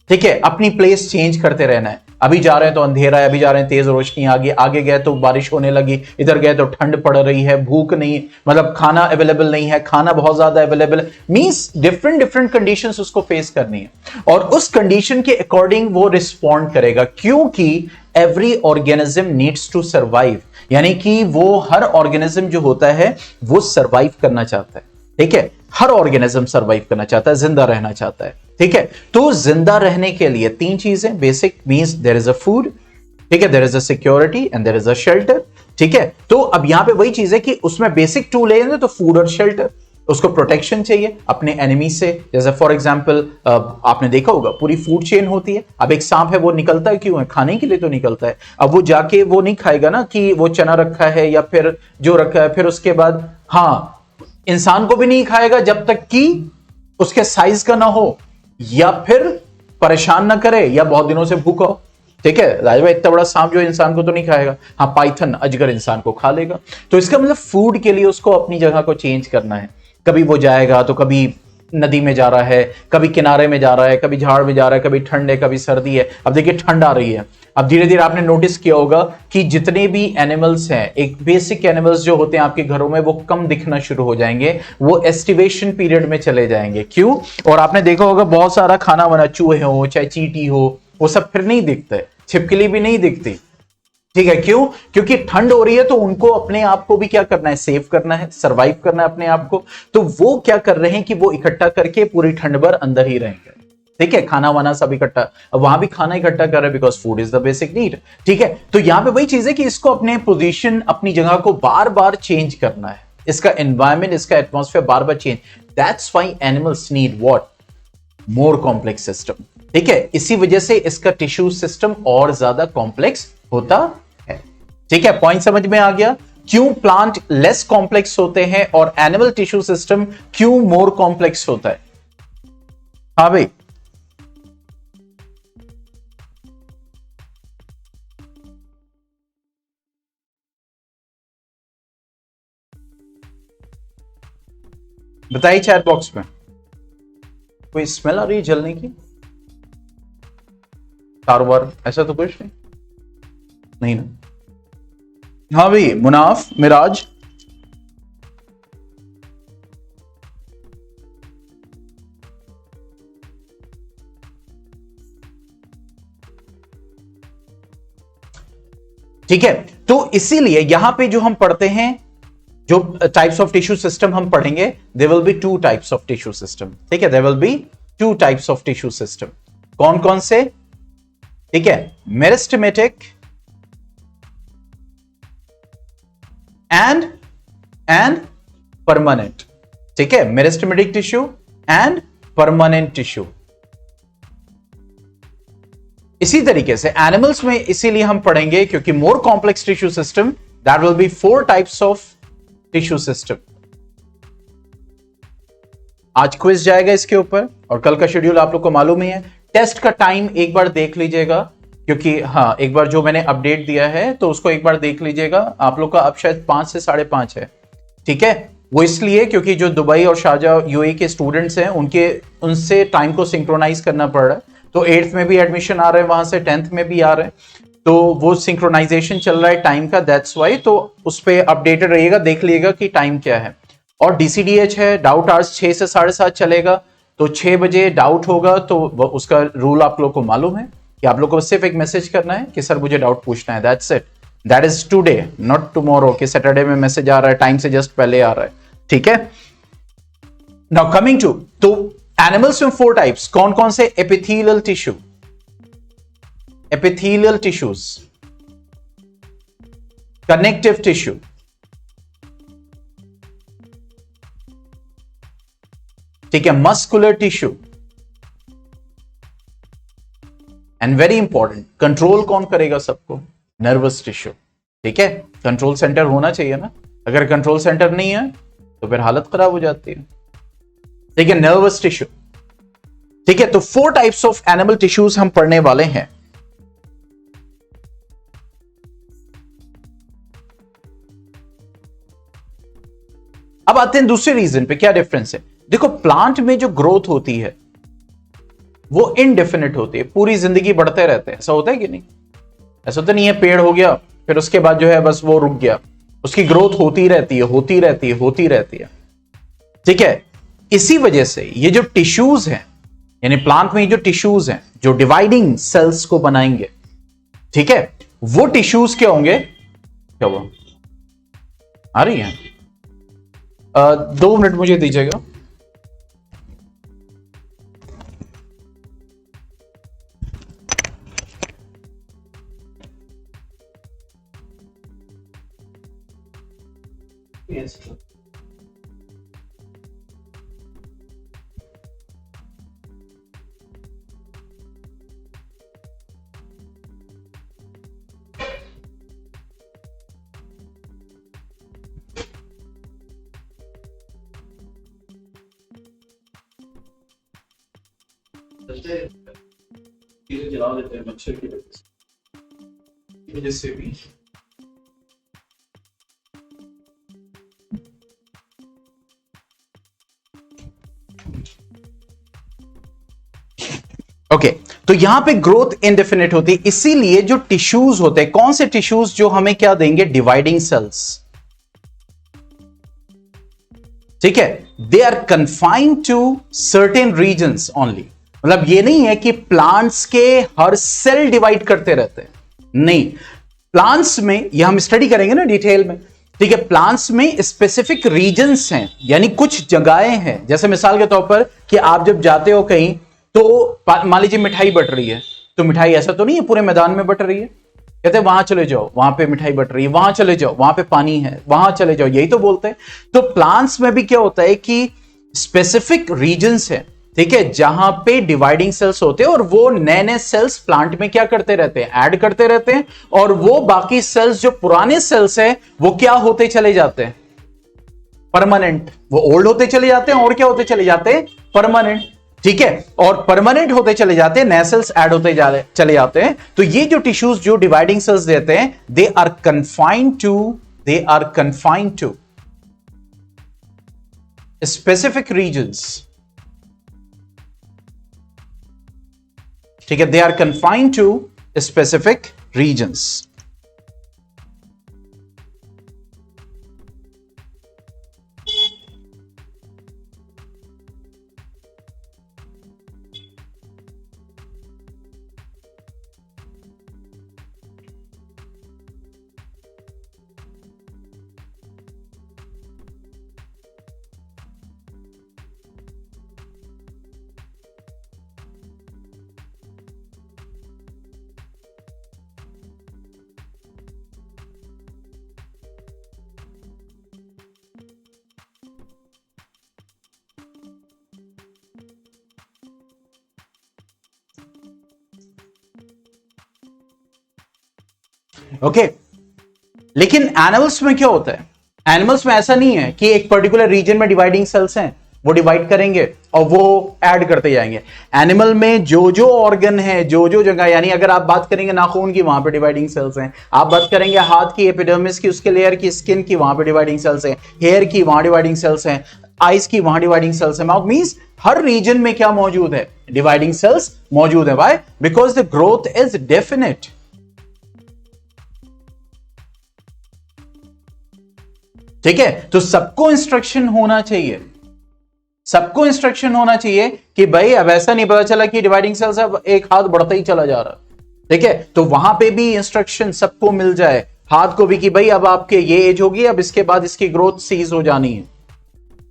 ठीक है। अपनी प्लेस चेंज करते रहना है। अभी जा रहे हैं तो अंधेरा है, अभी जा रहे हैं तेज रोशनी, आगे गए तो बारिश होने लगी, इधर गए तो ठंड पड़ रही है, भूख नहीं, मतलब खाना अवेलेबल नहीं है, खाना बहुत ज्यादा अवेलेबल, मींस डिफरेंट कंडीशंस उसको फेस करनी है, और उस कंडीशन के अकॉर्डिंग वो रिस्पॉन्ड करेगा, क्योंकि every organism needs to survive. यानी कि वो हर ऑर्गेनिज्म जो होता है वो सर्वाइव करना चाहता है। ठीक है। हर ऑर्गेनिज्म सर्वाइव करना चाहता है, जिंदा रहना चाहता है। ठीक है। तो जिंदा रहने के लिए तीन चीजें basic, means there is a food, ठीक है, there is a security and there is a shelter. ठीक है। तो अब यहां पे वही चीज है कि उसमें बेसिक टू लेंगे तो फूड और शेल्टर, उसको प्रोटेक्शन चाहिए अपने एनिमी से। जैसे फॉर एग्जांपल आपने देखा होगा पूरी फूड चेन होती है। अब एक सांप है, वो निकलता क्यों है? खाने के लिए तो निकलता है। अब वो जाके वो नहीं खाएगा ना कि वो चना रखा है या फिर जो रखा है, फिर उसके बाद हाँ इंसान को भी नहीं खाएगा जब तक कि उसके साइज का ना हो, या फिर परेशान ना करे, या बहुत दिनों से भूखा हो। ठीक है, राज भाई इतना बड़ा सांप जो इंसान को तो नहीं खाएगा, हाँ पाइथन अजगर इंसान को खा लेगा। तो इसका मतलब फूड के लिए उसको अपनी जगह को चेंज करना है। कभी वो जाएगा तो कभी नदी में जा रहा है, कभी किनारे में जा रहा है, कभी झाड़ में जा रहा है, कभी ठंड है, कभी सर्दी है। अब देखिए ठंड आ रही है, अब धीरे धीरे आपने नोटिस किया होगा कि जितने भी एनिमल्स हैं, एक बेसिक एनिमल्स जो होते हैं आपके घरों में, वो कम दिखना शुरू हो जाएंगे, वो एस्टिवेशन पीरियड में चले जाएंगे। क्यों? और आपने देखा होगा बहुत सारा खाना बना, चूहे हो चाहे चींटी हो, वो सब फिर नहीं दिखते, छिपकली भी नहीं दिखती। ठीक है, क्यों? क्योंकि ठंड हो रही है तो उनको अपने आप को भी क्या करना है? सेव करना है, सरवाइव करना है अपने आप को। तो वो क्या कर रहे हैं कि वो इकट्ठा करके पूरी ठंड भर अंदर ही रहेंगे। ठीक है, खाना वाना सब इकट्ठा, अब वहां भी खाना इकट्ठा कर रहे हैं because food is the basic need. ठीक है, तो यहां पे वही चीज है कि इसको अपने पोजीशन, अपनी जगह को बार बार चेंज करना है, इसका एनवायरमेंट, इसका atmosphere bar bar change. That's why animals need what? More complex system. ठीक है, इसी वजह से इसका टिश्यू सिस्टम और ज्यादा कॉम्प्लेक्स होता है। ठीक है, पॉइंट समझ में आ गया? क्यों प्लांट लेस कॉम्प्लेक्स होते हैं और एनिमल टिश्यू सिस्टम क्यों मोर कॉम्प्लेक्स होता है? हाँ भाई, बताइए चैट बॉक्स में। कोई स्मेल आ रही है जलने की? कारोबार ऐसा तो कुछ नहीं, नहीं ना? हाँ भाई, मुनाफ, मिराज। ठीक है, तो इसीलिए यहां पे जो हम पढ़ते हैं, जो टाइप्स ऑफ टिश्यू सिस्टम हम पढ़ेंगे, there will be two types of tissue system. ठीक है, there will be two types of tissue system. कौन कौन से? ठीक है, मेरिस्टेमेटिक एंड परमानेंट। ठीक है, meristematic tissue and permanent tissue. इसी तरीके से एनिमल्स में इसीलिए हम पढ़ेंगे क्योंकि more complex tissue system, that will be 4 types of tissue system. आज क्विज जाएगा इसके ऊपर और कल का शेड्यूल आप लोग को मालूम ही है। टेस्ट का टाइम एक बार देख लीजिएगा, क्योंकि हाँ एक बार जो मैंने अपडेट दिया है तो उसको एक बार देख लीजिएगा। आप लोग का अब शायद 5 से 5:30 है। ठीक है, वो इसलिए क्योंकि जो दुबई और शारजाह यूएई के स्टूडेंट्स हैं उनसे टाइम को सिंक्रोनाइज करना पड़ रहा है। तो 8th में भी एडमिशन आ रहे हैं, वहां से 10th में भी आ रहे हैं, तो वो सिंक्रोनाइजेशन चल रहा है टाइम का, दैट्स वाई। तो उस पर अपडेटेड रहिएगा, देख लीजिएगा कि टाइम क्या है। और डीसीडीएच है, डाउट आवर्स 6 से 7:30 चलेगा, तो 6 बजे डाउट होगा। तो उसका रूल आप लोग को मालूम है कि आप लोग को सिर्फ एक मैसेज करना है कि सर मुझे डाउट पूछना है, that's it. That is today not tomorrow कि सैटरडे में मैसेज आ रहा है, टाइम से जस्ट पहले आ रहा है। ठीक है, नाउ कमिंग टू, तो एनिमल्स में 4 टाइप्स कौन कौन से? Epithelial tissue, epithelial tissues, connective tissue, ठीक है, muscular tissue, and very important, control कौन करेगा सबको? Nervous tissue. ठीक है, कंट्रोल सेंटर होना चाहिए ना, अगर कंट्रोल सेंटर नहीं है तो फिर हालत खराब हो जाती है। ठीक है, नर्वस टिश्यू। ठीक है, तो 4 टाइप्स ऑफ एनिमल टिश्यूज हम पढ़ने वाले हैं। अब आते हैं दूसरे रीजन पे, क्या डिफरेंस है? देखो, प्लांट में जो ग्रोथ होती है वो इनडेफिनिट होती है, पूरी जिंदगी बढ़ते रहते हैं, ऐसा होता है कि नहीं? ऐसा तो नहीं है पेड़ हो गया फिर उसके बाद जो है बस वो रुक गया, उसकी ग्रोथ होती रहती है, होती रहती है, होती रहती है। ठीक है, इसी वजह से ये जो टिश्यूज हैं, यानी प्लांट में ये जो टिश्यूज हैं जो डिवाइडिंग सेल्स को बनाएंगे, ठीक है, वो टिश्यूज क्या होंगे? क्या हुआ? आ रही है? 2 मिनट मुझे दीजिएगा। चीजें जला देते हैं मच्छर की वजह से भी। ओके तो यहां पे ग्रोथ इनडेफिनिट होती है, इसीलिए जो टिश्यूज होते हैं, कौन से टिश्यूज जो हमें क्या देंगे, डिवाइडिंग सेल्स। ठीक है, they are confined to certain regions only. मतलब ये नहीं है कि प्लांट्स के हर सेल डिवाइड करते रहते हैं, नहीं, प्लांट्स में, ये हम स्टडी करेंगे ना डिटेल में, ठीक है, प्लांट्स में स्पेसिफिक रीजन्स हैं, यानी कुछ जगहें हैं। जैसे मिसाल के तौर पर कि आप जब जाते हो कहीं, तो मान लीजिए मिठाई बट रही है, तो मिठाई ऐसा तो नहीं है पूरे मैदान में बट रही है, कहते हैं वहां चले जाओ, वहां पे मिठाई बट रही है, वहां चले जाओ, वहां पे पानी है, वहां चले जाओ, यही तो बोलते हैं। तो प्लांट्स में भी क्या होता है कि स्पेसिफिक रीजन्स है, ठीक है, जहां पे डिवाइडिंग सेल्स होते हैं, और वो नए नए सेल्स प्लांट में क्या करते रहते हैं, ऐड करते रहते हैं, और वो बाकी सेल्स जो पुराने सेल्स हैं वो क्या होते चले जाते हैं, परमानेंट। वो ओल्ड होते चले जाते हैं और क्या होते चले जाते हैं, परमानेंट। ठीक है, और परमानेंट होते चले जाते हैं, नए सेल्स ऐड होते चले जाते हैं। तो ये जो टिश्यूज जो डिवाइडिंग सेल्स देते हैं, they are confined to specific regions. ठीक है, they are confined to specific regions. Okay लेकिन एनिमल्स में क्या होता है, एनिमल्स में ऐसा नहीं है कि एक पर्टिकुलर रीजन में डिवाइडिंग सेल्स हैं, वो डिवाइड करेंगे और वो ऐड करते जाएंगे। एनिमल में जो जो ऑर्गन है, जो जो जगह, यानी अगर आप बात करेंगे नाखून की, वहां पे डिवाइडिंग सेल्स हैं, आप बात करेंगे हाथ की, एपिडर्मिस की, उसके लेयर की, स्किन की, वहां पे डिवाइडिंग सेल्स हैं, हेयर की, वहां डिवाइडिंग सेल्स हैं, आइज की, वहां डिवाइडिंग सेल्स हैं। माउथ मींस हर रीजन में क्या मौजूद है, डिवाइडिंग सेल्स मौजूद है। Why? Because the growth is definite. ठीक है, तो सबको इंस्ट्रक्शन होना चाहिए, सबको इंस्ट्रक्शन होना चाहिए कि भाई अब ऐसा नहीं पता चला कि डिवाइडिंग सेल्स अब एक हाथ बढ़ता ही चला जा रहा। ठीक है, तो वहां पे भी इंस्ट्रक्शन सबको मिल जाए, हाथ को भी, कि भाई अब आपके ये एज होगी, अब इसके बाद इसकी ग्रोथ सीज हो जानी है।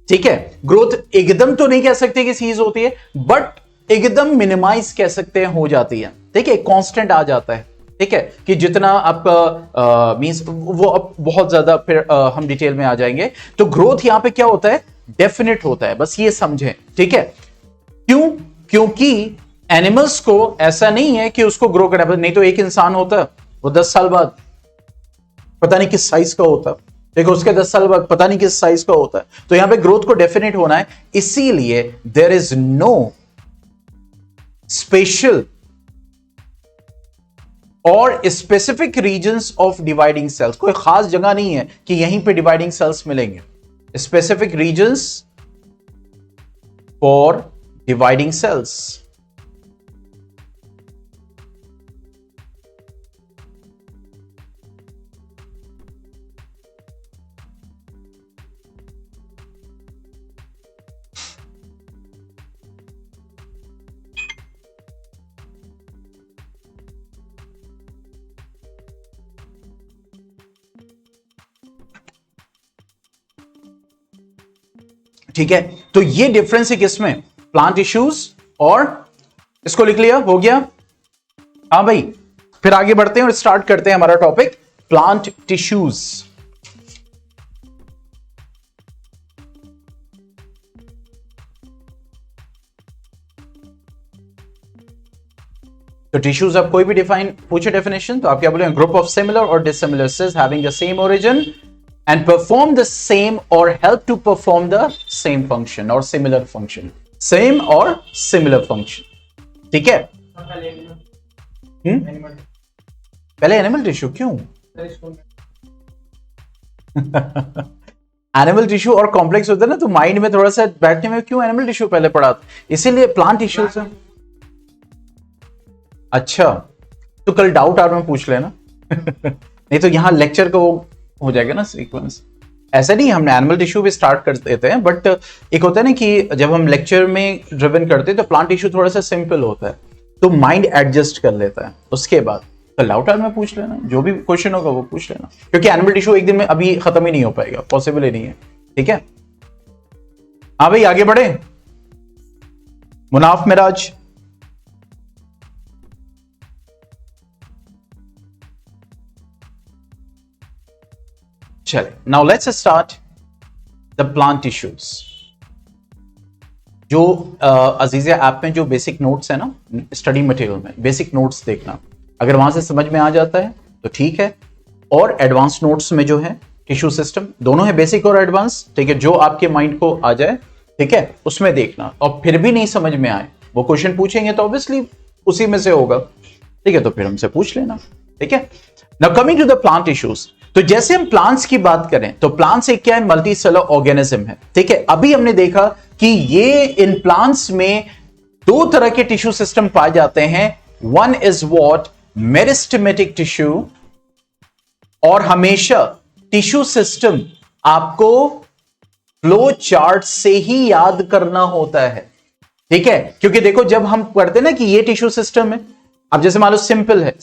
ठीक है, ग्रोथ एकदम तो नहीं कह सकते कि सीज होती है, बट एकदम मिनिमाइज कह सकते हैं हो जाती है। ठीक है, कांस्टेंट आ जाता है। ठीक है, कि जितना आप मींस वो अब बहुत ज्यादा फिर हम डिटेल में आ जाएंगे। तो ग्रोथ यहां पे क्या होता है, डेफिनेट होता है, बस ये समझें। ठीक है, क्यों? क्योंकि एनिमल्स को ऐसा नहीं है कि उसको ग्रो करना, नहीं तो एक इंसान होता वो 10 साल बाद पता नहीं किस साइज का होता, देखो उसके 10 साल बाद पता नहीं किस साइज का होता है। तो यहां पे ग्रोथ को डेफिनेट होना है, इसीलिए देयर इज नो स्पेशल और specific regions of dividing cells. कोई खास जगह नहीं है कि यहीं पे डिवाइडिंग सेल्स मिलेंगे। Specific regions for dividing cells. ठीक है, तो ये डिफरेंस है किसमें, प्लांट टिश्यूज और, इसको लिख लिया, हो गया। हाँ भाई, फिर आगे बढ़ते हैं और स्टार्ट करते हैं हमारा टॉपिक, प्लांट टिश्यूज। तो टिश्यूज आप कोई भी डिफाइन पूछे डेफिनेशन, तो आप क्या बोलेंगे, ग्रुप ऑफ सिमिलर और dissimilar cells having the same origin and perform the same or help to perform the same function or similar function, same or similar function. ठीक है। पहले एनिमल टिश्यू क्यों? एनिमल टिश्यू और complex होता है ना, तो माइंड में थोड़ा सा बैठने में क्यों एनिमल टिश्यू पहले पढ़ा, इसीलिए प्लांट टिश्यू से। अच्छा, तो कल डाउट आवर में पूछ लेना। नहीं तो यहां लेक्चर का वो हो जाएगा ना सीक्वेंस। ऐसा नहीं, हमने एनिमल टिश्यू भी स्टार्ट कर देते हैं, बट एक होता है ना कि जब हम लेक्चर में ड्रिवन करते हैं तो प्लांट टिश्यू थोड़ा सा सिंपल होता है, तो माइंड एडजस्ट कर लेता है। उसके बाद कल डाउट आवर में पूछ लेना, जो भी क्वेश्चन होगा वो पूछ लेना, क्योंकि एनिमल टिश्यू एक दिन में अभी खत्म ही नहीं हो पाएगा, पॉसिबल ही नहीं है। ठीक है, हाँ भाई आगे बढ़े। मुनाफ मिराज, चले now let's start the plant tissues. जो अजीज़िया ऐप में जो बेसिक नोट्स है ना स्टडी मटेरियल में, बेसिक नोट्स देखना, अगर वहां से समझ में आ जाता है तो ठीक है, और एडवांस नोट्स में जो है टिश्यू सिस्टम दोनों है, बेसिक और एडवांस, ठीक है, जो आपके माइंड को आ जाए, ठीक है, उसमें देखना। और फिर भी नहीं समझ में आए, वो क्वेश्चन पूछेंगे तो ऑब्वियसली उसी में से होगा, ठीक है, तो फिर हमसे पूछ लेना। ठीक है, now coming to the plant tissues, तो जैसे हम प्लांट्स की बात करें तो प्लांट्स एक क्या है, मल्टी सेलर ऑर्गेनिज्म है। ठीक है, अभी हमने देखा कि ये इन प्लांट्स में दो तरह के टिश्यू सिस्टम पाए जाते हैं। One is what, meristematic tissue, और हमेशा टिश्यू सिस्टम आपको फ्लो चार्ट से ही याद करना होता है। ठीक है, क्योंकि देखो जब हम पढ़ते हैं ना कि ये टिश्यू सिस्टम है, अब जैसे मान लो सिंपल है,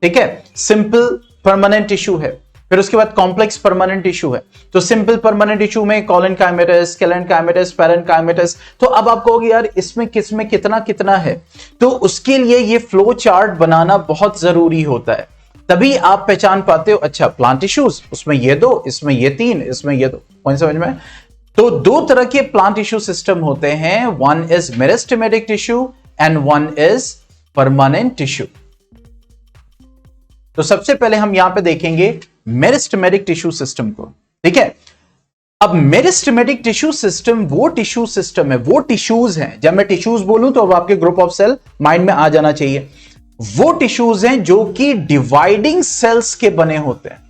ठीक है, सिंपल परमानेंट टिश्यू है, फिर उसके बाद कॉम्प्लेक्स परमानेंट टिश्यू है। तो सिंपल परमानेंट टिश्यू में कॉलेनकाइमेटस, केलेनकाइमेटस, पैरेनकाइमेटस, तो अब आप कहोगे यार इसमें किसमें कितना कितना है, तो उसके लिए ये फ्लो चार्ट बनाना बहुत जरूरी होता है, तभी आप पहचान पाते हो अच्छा प्लांट टिश्यूज, उसमें ये दो, इसमें ये तीन, इसमें ये दो। पॉइंट समझ में? तो दो तरह के प्लांट टिश्यू सिस्टम होते हैं, one is meristematic tissue and one is permanent tissue. तो सबसे पहले हम यहां पे देखेंगे मेरिस्टेमेटिक टिश्यू सिस्टम को। ठीक है, अब मेरिस्टेमेटिक टिश्यू सिस्टम वो टिश्यू सिस्टम है, वो टिश्यूज हैं, जब मैं टिश्यूज बोलूं तो अब आपके ग्रुप ऑफ सेल माइंड में आ जाना चाहिए, वो टिश्यूज हैं जो कि डिवाइडिंग सेल्स के बने होते हैं।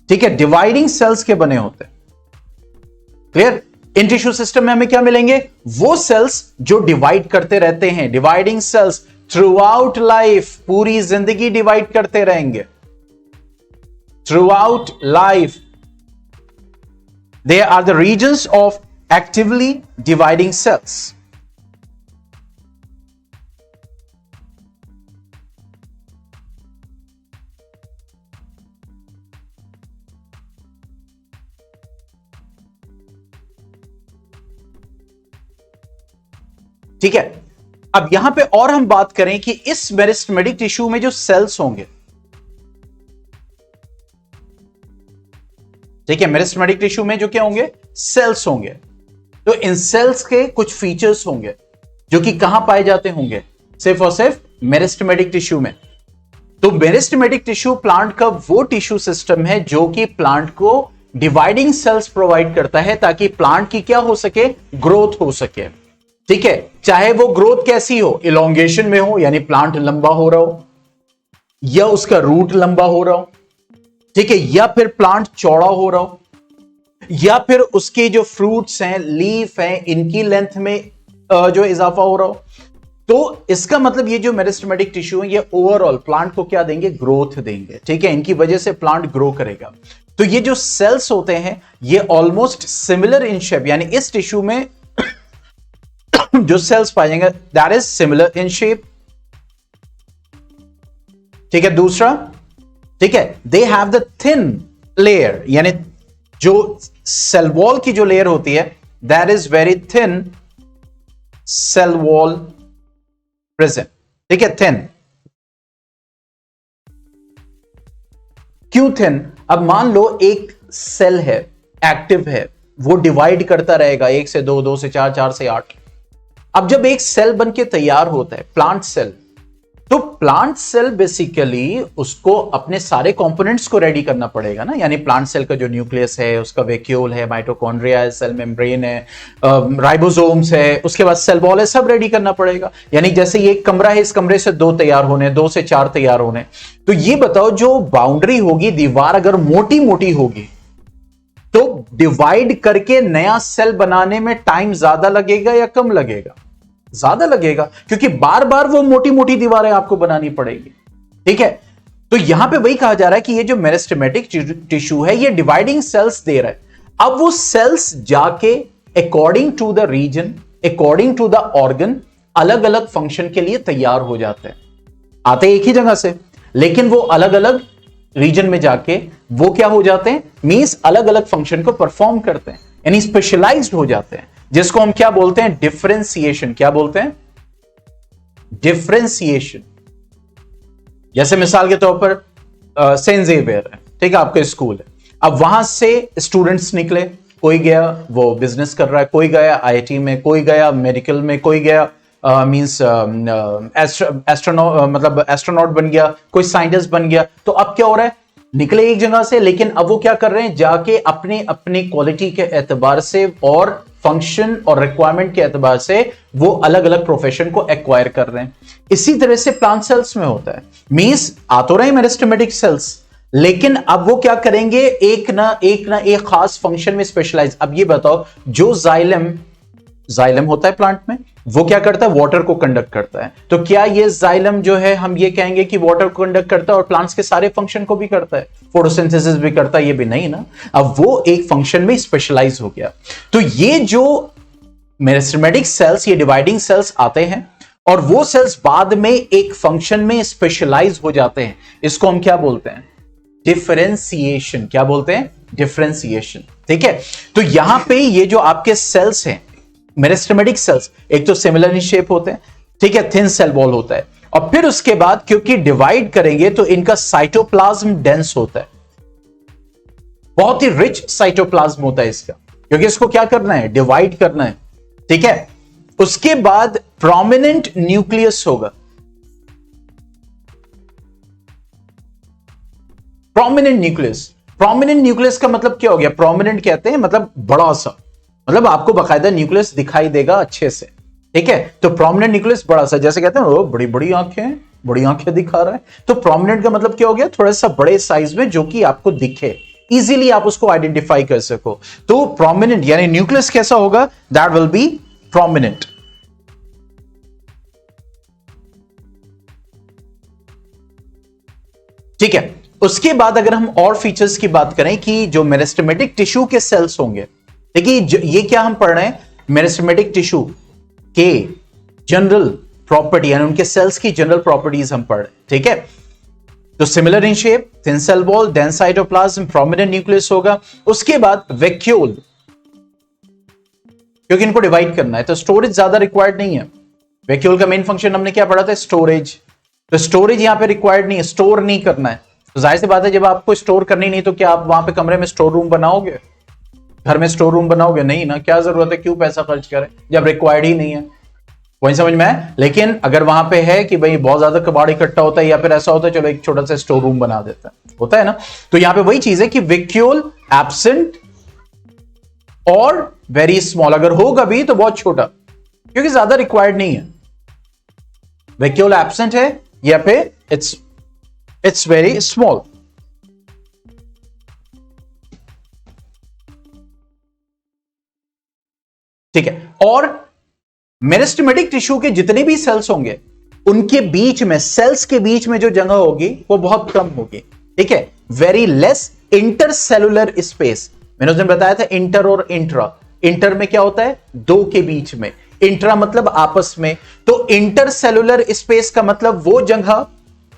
ठीक है, डिवाइडिंग सेल्स के बने होते हैं। क्लियर? इन टिश्यू सिस्टम में हमें क्या मिलेंगे, वो सेल्स जो डिवाइड करते रहते हैं, dividing cells throughout life, पूरी जिंदगी डिवाइड करते रहेंगे, throughout life. They are the regions of actively dividing cells. ठीक है, अब यहां पे और हम बात करें कि इस मेरिस्टेमेटिक टिश्यू में जो सेल्स होंगे, ठीक है, मेरिस्टेमेटिक टिश्यू में जो क्या होंगे, सेल्स होंगे, तो इन सेल्स के कुछ फीचर्स होंगे जो कि कहां पाए जाते होंगे, सिर्फ और सिर्फ मेरिस्टेमेटिक टिश्यू में। तो मेरिस्टेमेटिक टिश्यू प्लांट का वो टिश्यू सिस्टम है जो कि प्लांट को डिवाइडिंग सेल्स प्रोवाइड करता है, ताकि प्लांट की क्या हो सके, ग्रोथ हो सके। ठीक है, चाहे वो ग्रोथ कैसी हो, इलोंगेशन में हो, यानी प्लांट लंबा हो रहा हो, या उसका रूट लंबा हो रहा हो, ठीक है, या फिर प्लांट चौड़ा हो रहा हो, या फिर उसके जो फ्रूट्स हैं, लीफ हैं, इनकी लेंथ में जो इजाफा हो रहा हो। तो इसका मतलब ये जो मेरिस्टेमेटिक टिश्यू है ये ओवरऑल प्लांट को क्या देंगे, ग्रोथ देंगे। ठीक है, इनकी वजह से प्लांट ग्रो करेगा। तो ये जो सेल्स होते हैं ये ऑलमोस्ट सिमिलर इन शेप, यानी इस टिश्यू में जो सेल्स पाए जाएंगे that is similar in shape. ठीक है, दूसरा, ठीक है, they have the thin layer, यानी जो सेल वॉल की जो लेयर होती है that is very thin cell wall present. ठीक है, थिन, क्यों थिन? अब मान लो एक सेल है, एक्टिव है, वो डिवाइड करता रहेगा 1 से 2, 2 से 4, 4 से 8। अब जब एक सेल बन के तैयार होता है, प्लांट सेल, तो प्लांट सेल बेसिकली उसको अपने सारे कंपोनेंट्स को रेडी करना पड़ेगा ना, यानी प्लांट सेल का जो न्यूक्लियस है, उसका वैक्यूल है, माइटोकॉन्ड्रिया है, सेल मेम्ब्रेन है, राइबोसोम्स है, उसके बाद सेल वॉल है, सब रेडी करना पड़ेगा। यानी जैसे ये एक कमरा है, इस कमरे से 2 तैयार होने, 2 से 4 तैयार होने। तो ये बताओ, जो बाउंड्री होगी, दीवार अगर मोटी मोटी होगी तो डिवाइड करके नया सेल बनाने में टाइम ज्यादा लगेगा या कम लगेगा? ज्यादा लगेगा, क्योंकि बार बार वो मोटी मोटी दीवारें आपको बनानी पड़ेगी। ठीक है, तो यहां पे वही कहा जा रहा है कि ये जो मेरिस्टेमेटिक टिश्यू है, ये डिवाइडिंग सेल्स दे रहा है। अब वो सेल्स जाके according to the region, according to the organ, अलग अलग फंक्शन के लिए तैयार हो जाते हैं। आते एक ही जगह से, लेकिन वो अलग अलग रीजन में जाके वो क्या हो जाते हैं, मींस अलग अलग फंक्शन को परफॉर्म करते हैं, यानी स्पेशलाइज्ड हो जाते हैं, जिसको हम क्या बोलते हैं, डिफरेंशिएशन। क्या बोलते हैं? डिफरेंशिएशन। जैसे मिसाल के तौर पर सेंट जेवियर है, ठीक है, आपका स्कूल है। अब वहां से स्टूडेंट्स निकले, कोई गया वो बिजनेस कर रहा है, कोई गया आईआईटी में, कोई गया मेडिकल में, कोई गया मींस एस्ट्रोनॉट, मतलब एस्ट्रोनॉट बन गया, कोई साइंटिस्ट बन गया। तो अब क्या हो रहा है, निकले एक जगह से, लेकिन अब वो क्या कर रहे हैं, जाके अपने अपने क्वालिटी के एतबार से और फंक्शन और रिक्वायरमेंट के एतबार से वो अलग अलग प्रोफेशन को एक्वायर कर रहे हैं। इसी तरह से प्लांट सेल्स में होता है, मींस आ तो रहे हैं मेरिस्टेमेटिक सेल्स, लेकिन अब वो क्या करेंगे, एक ना एक खास फंक्शन में स्पेशलाइज। अब ये बताओ, जो जाइलम होता है प्लांट में, वो क्या करता है, वाटर को कंडक्ट करता है। तो क्या ये जाइलम जो है, हम ये कहेंगे कि वाटर को कंडक्ट करता है और प्लांट्स के सारे फंक्शन को भी करता है, फोटोसिंथेसिस भी करता है? ये भी नहीं ना। अब वो एक फंक्शन में स्पेशलाइज हो गया। तो ये जो मेरिस्टेमेटिक सेल्स, ये डिवाइडिंग सेल्स आते हैं और वो सेल्स बाद में एक फंक्शन में स्पेशलाइज हो जाते हैं। इसको हम क्या बोलते हैं, डिफरेंशिएशन। क्या बोलते हैं? डिफरेंशिएशन। ठीक है, तो यहां पे ये जो आपके सेल्स हैं, मेरिस्टेमेटिक सेल्स, एक तो सिमिलर इन शेप होते हैं, ठीक है, थिन सेल वॉल होता है, और फिर उसके बाद क्योंकि डिवाइड करेंगे तो इनका साइटोप्लाज्म डेंस होता है, बहुत ही रिच साइटोप्लाज्म होता है इसका, क्योंकि इसको क्या करना है, डिवाइड करना है। ठीक है, उसके बाद प्रोमिनेंट न्यूक्लियस होगा। प्रोमिनेंट न्यूक्लियस, प्रोमिनेंट न्यूक्लियस का मतलब क्या हो गया, प्रोमिनेंट कहते हैं मतलब बड़ा सा, मतलब आपको बकायदा न्यूक्लियस दिखाई देगा अच्छे से। ठीक है, तो प्रोमिनेंट न्यूक्लियस बड़ा सा, जैसे कहते हैं वो बड़ी बड़ी आंखें, बड़ी आंखें दिखा रहा है। तो प्रोमिनेंट का मतलब क्या हो गया, थोड़ा सा बड़े साइज में, जो कि आपको दिखे, इजीली आप उसको आइडेंटिफाई कर सको। तो प्रोमिनेंट यानी न्यूक्लियस कैसा होगा, दैट विल बी प्रोमिनेंट। ठीक है, उसके बाद अगर हम और फीचर्स की बात करें कि जो मेरिस्टेमेटिक टिश्यू के सेल्स होंगे, देखिए ये क्या हम पढ़ रहे हैं, मेरिस्टेमेटिक टिश्यू के जनरल प्रॉपर्टी, यानी उनके सेल्स की जनरल प्रॉपर्टीज हम पढ़ रहे हैं। ठीक है, तो similar in shape, thin cell wall, dense cytoplasm, prominent nucleus होगा। उसके बाद वैक्यूल, क्योंकि इनको डिवाइड करना है तो स्टोरेज ज्यादा रिक्वायर्ड नहीं है। वैक्यूल का मेन फंक्शन हमने क्या पढ़ा था, स्टोरेज। तो स्टोरेज यहां पे रिक्वायर्ड नहीं है, स्टोर नहीं करना है। तो जाहिर सी बात है, जब आपको स्टोर करनी नहीं तो क्या आप वहां पे कमरे में स्टोर रूम बनाओगे, घर में स्टोर रूम बनाओगे? नहीं ना, क्या जरूरत है, क्यों पैसा खर्च करें जब रिक्वायर्ड ही नहीं है। वही समझ में है। लेकिन अगर वहां पे है कि भाई बहुत ज्यादा कबाड़ इकट्ठा होता है या फिर ऐसा होता है, चलो एक छोटा सा स्टोर रूम बना देता है, होता है ना। तो यहां पे वही चीज है कि वैक्यूल एब्सेंट और वेरी स्मॉल, अगर होगा भी तो बहुत छोटा, क्योंकि ज्यादा रिक्वायर्ड नहीं है। वैक्यूल एब्सेंट है या फिर इट्स वेरी स्मॉल। ठीक है, और मेरिस्टेमेटिक टिश्यू के जितने भी सेल्स होंगे, उनके बीच में, सेल्स के बीच में जो जगह होगी वो बहुत कम होगी। ठीक है, वेरी लेस इंटरसेलुलर स्पेस। मैंने उस दिन बताया था इंटर और इंट्रा। इंटर में क्या होता है, दो के बीच में, इंट्रा मतलब आपस में। तो इंटरसेलुलर स्पेस का मतलब वो जगह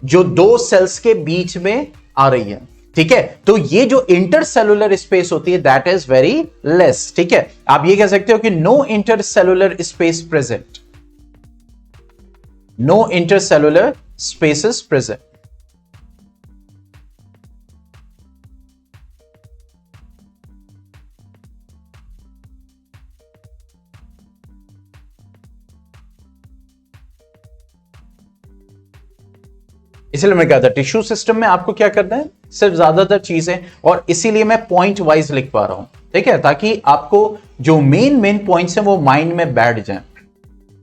जो दो सेल्स के बीच में आ रही है। ठीक है, तो ये जो इंटरसेलुलर स्पेस होती है दैट इज वेरी लेस। ठीक है, आप ये कह सकते हो कि no intercellular space present, no intercellular spaces present. इसलिए मैं कहता टिश्यू सिस्टम में आपको क्या करना है, सिर्फ ज्यादातर चीजें, और इसीलिए मैं पॉइंट वाइज लिख पा रहा हूं, ठीक है, ताकि आपको जो मेन पॉइंट्स हैं वो माइंड में बैठ जाएं।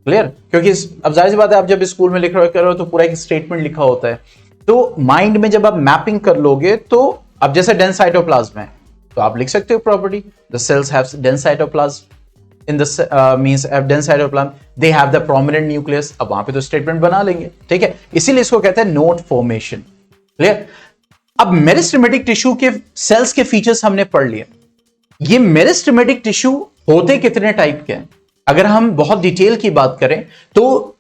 क्लियर? क्योंकि अब जाहिर सी बात है, आप जब स्कूल में लिख रहे हो तो पूरा एक स्टेटमेंट लिखा होता है, तो माइंड में जब आप मैपिंग कर लोगे, तो अब जैसे डेंस साइटोप्लाज्म है तो आप लिख सकते हो property, the cells have dense cytoplasm, in the means dense cytoplasm, they have the prominent nucleus। अब वहां पे तो स्टेटमेंट बना लेंगे, ठीक है, इसीलिए इसको कहते हैं नोट फॉर्मेशन। क्लियर? अब मेरिस्टेमेटिक टिश्यू के सेल्स के फीचर्स हमने पढ़ लिए। ये मेरिस्टेमेटिक टिश्यू होते कितने टाइप के हैं? अगर हम बहुत डिटेल की बात करें तो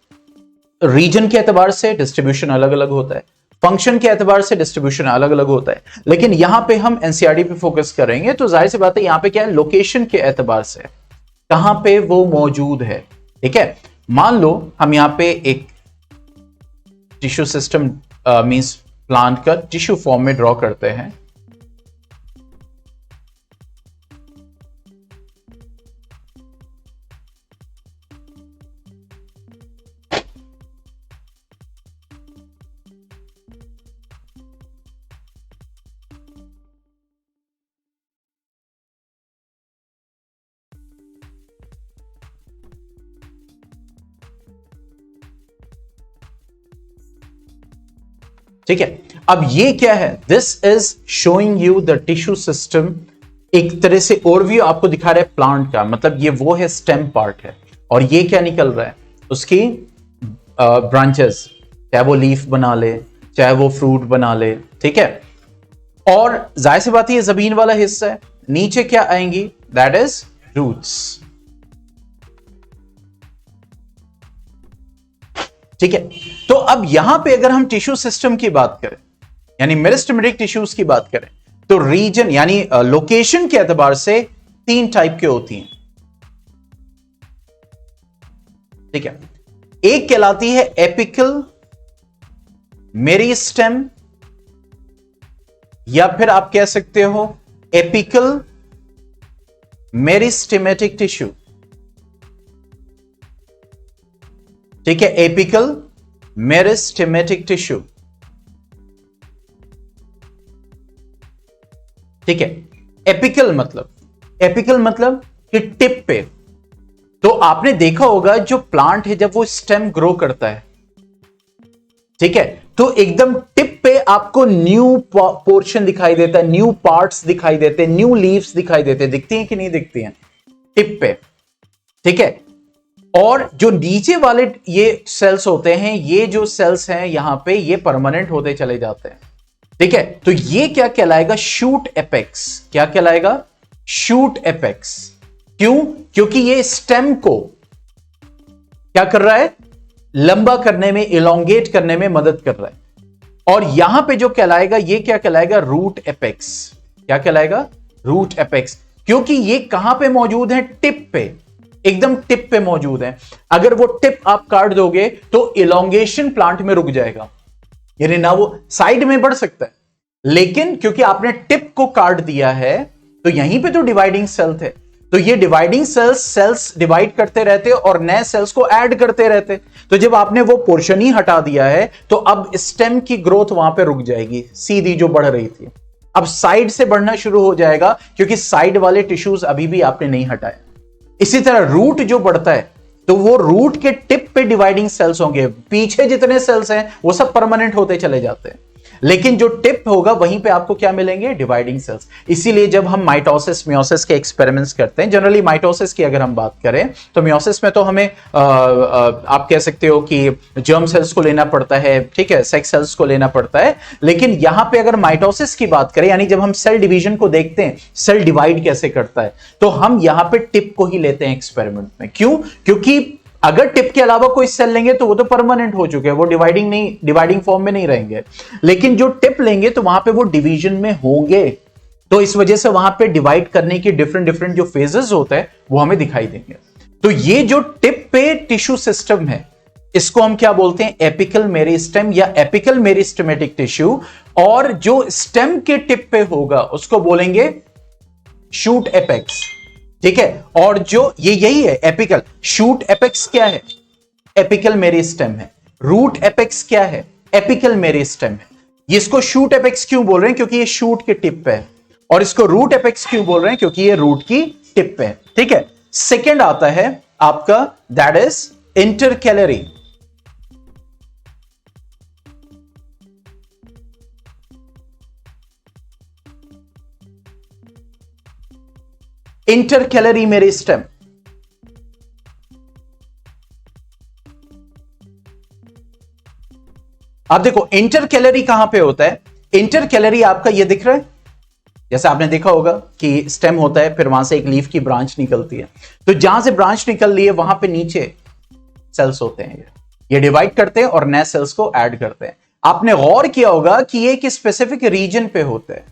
रीजन के एतबार से डिस्ट्रीब्यूशन अलग अलग होता है, फंक्शन के एतबार से डिस्ट्रीब्यूशन अलग अलग होता है, लेकिन यहां पे हम एनसीईआरटी पे फोकस करेंगे, तो जाहिर सी बात है यहां पे क्या है, लोकेशन के एतबार से कहां पे वो मौजूद है। ठीक है, मान लो हम यहां पे एक टिश्यू सिस्टम मींस प्लांट का टिश्यू फॉर्म में ड्रॉ करते हैं। ठीक है, अब ये क्या है, this is showing you the tissue system. एक तरह से ओवरव्यू आपको दिखा रहा है प्लांट का, मतलब ये वो है स्टेम पार्ट है, और ये क्या निकल रहा है, उसकी ब्रांचेस, चाहे वो लीफ बना ले, चाहे वो फ्रूट बना ले। ठीक है, और जाहिर सी बात है ये जमीन वाला हिस्सा है, नीचे क्या आएंगी, दैट इज रूट्स। ठीक है, तो अब यहां पे अगर हम टिश्यू सिस्टम की बात करें, यानी मेरिस्टेमेटिक टिश्यूज की बात करें, तो रीजन यानी लोकेशन के एतबार से 3 टाइप के होती हैं। ठीक है, एक कहलाती है एपिकल मेरिस्टेम, या फिर आप कह सकते हो एपिकल मेरिस्टेमेटिक टिश्यू। ठीक है, एपिकल मेरिस्टेमेटिक टिश्यू। ठीक है, एपिकल मतलब कि टिप पे। तो आपने देखा होगा जो प्लांट है जब वो स्टेम ग्रो करता है, ठीक है, तो एकदम टिप पे आपको न्यू पोर्शन दिखाई देता है, न्यू पार्ट्स दिखाई देते हैं, न्यू लीव्स दिखाई देते हैं, दिखती हैं कि नहीं दिखती हैं टिप पे। ठीक है, और जो नीचे वाले ये सेल्स होते हैं, ये जो सेल्स हैं यहां पे, ये परमानेंट होते चले जाते हैं। ठीक है, तो ये क्या कहलाएगा, शूट एपेक्स। क्या कहलाएगा, शूट एपेक्स। क्यों? क्योंकि ये स्टेम को क्या कर रहा है, लंबा करने में, इलोंगेट करने में मदद कर रहा है। और यहां पे जो कहलाएगा, ये क्या कहलाएगा, रूट एपेक्स। क्या कहलाएगा, रूट एपेक्स, क्योंकि ये कहां पे मौजूद है, टिप पे, एकदम टिप पे मौजूद है। अगर वो टिप आप काट दोगे तो इलोंगेशन प्लांट में रुक जाएगा, यानी ना वो साइड में बढ़ सकता है, लेकिन क्योंकि आपने टिप को काट दिया है तो यहीं पे तो डिवाइडिंग सेल थे, तो ये डिवाइडिंग सेल्स डिवाइड करते रहते और नए सेल्स को ऐड करते रहते। तो जब आपने वो पोर्शन ही हटा दिया है तो अब स्टेम की ग्रोथ वहां पे रुक जाएगी, सीधी जो बढ़ रही थी अब साइड से बढ़ना शुरू हो जाएगा, क्योंकि साइड वाले टिश्यूज अभी भी आपने नहीं हटाए। इसी तरह रूट जो बढ़ता है तो वो रूट के टिप पे डिवाइडिंग सेल्स होंगे, पीछे जितने सेल्स हैं वो सब परमानेंट होते चले जाते हैं, लेकिन जो टिप होगा वहीं पे आपको क्या मिलेंगे, डिवाइडिंग सेल्स। इसीलिए जब हम माइटोसिस मियोसिस के एक्सपेरिमेंट्स करते हैं, जनरली माइटोसिस की अगर हम बात करें तो मियोसिस में तो हमें आप कह सकते हो कि जर्म सेल्स को लेना पड़ता है, ठीक है, सेक्स सेल्स को लेना पड़ता है, लेकिन यहां पे अगर माइटोसिस की बात करें, यानी जब हम सेल डिवीजन को देखते हैं, सेल डिवाइड कैसे करता है, तो हम यहां पे टिप को ही लेते हैं एक्सपेरिमेंट में। क्यों? क्योंकि अगर टिप के अलावा कोई सेल लेंगे तो वो तो परमानेंट हो चुके हैं, वो डिवाइडिंग फॉर्म में नहीं रहेंगे, लेकिन जो टिप लेंगे तो वहां पे वो डिवीजन में होंगे, तो इस वजह से वहां पे डिवाइड करने की डिफरेंट जो फेजेस होते हैं वो हमें दिखाई देंगे। तो ये जो टिप पे टिश्यू सिस्टम है, इसको हम क्या बोलते हैं, एपिकल मेरिस्टेम या एपिकल मेरिस्टेमेटिक टिश्यू, और जो स्टेम के टिप पे होगा उसको बोलेंगे शूट एपेक्स। ठीक है, और जो ये यही है एपिकल, शूट एपेक्स क्या है, एपिकल मेरिस्टेम है, रूट एपेक्स क्या है, एपिकल मेरिस्टेम है। इसको शूट एपेक्स क्यों बोल रहे हैं? क्योंकि ये शूट के टिप पे है। और इसको रूट एपेक्स क्यों बोल रहे हैं? क्योंकि ये रूट की टिप पे है। ठीक है, सेकेंड आता है आपका, that is intercalary. Intercalary meristem. आप देखो इंटरकैलरी कहां पे होता है? इंटरकैलरी आपका ये दिख रहा है, जैसे आपने देखा होगा कि स्टेम होता है, फिर वहां से एक लीफ की ब्रांच निकलती है। तो जहां से ब्रांच निकल रही है वहां पे नीचे सेल्स होते हैं, ये डिवाइड करते हैं और नए सेल्स को ऐड करते हैं। आपने गौर किया होगा कि ये एक स्पेसिफिक रीजन पे होता है,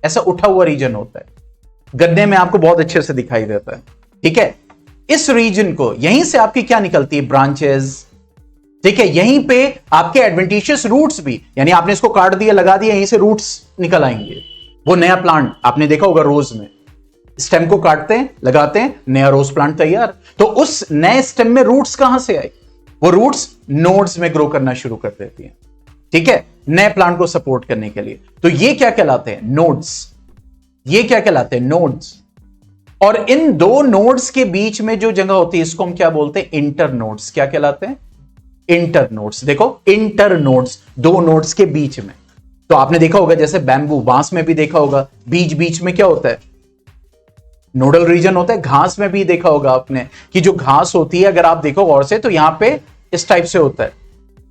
ऐसा उठा हुआ रीजन होता है, गन्ने में आपको बहुत अच्छे से दिखाई देता है। ठीक है, इस रीजन को, यहीं से आपकी क्या निकलती है? ब्रांचेस। ठीक है, यहीं पे आपके एडवेंटिशियस रूट्स भी, यानी आपने इसको काट दिया, लगा दिया, यहीं से रूट्स निकल आएंगे। वो नया प्लांट आपने देखा होगा रोज में, स्टेम को काटते हैं, लगाते हैं, नया रोज प्लांट तैयार। तो उस नए स्टेम में रूट्स कहां से आई? वो रूट्स नोड्स में ग्रो करना शुरू कर देती हैं। ठीक है, नए प्लांट को सपोर्ट करने के लिए। तो ये क्या कहलाते हैं? नोड्स। ये क्या कहलाते हैं? नोड्स। और इन दो नोड्स के बीच में जो जगह होती है, इसको हम क्या बोलते हैं? Inter nodes. क्या कहलाते हैं? Inter nodes. देखो, इंटर नोड्स, दो नोड्स के बीच में। तो आपने देखा होगा जैसे बैम्बू, बांस में भी देखा होगा, बीच बीच में क्या होता है? नोडल रीजन होता है। घास में भी देखा होगा आपने कि जो घास होती है, अगर आप देखो गौर से, तो यहां पे इस टाइप से होता है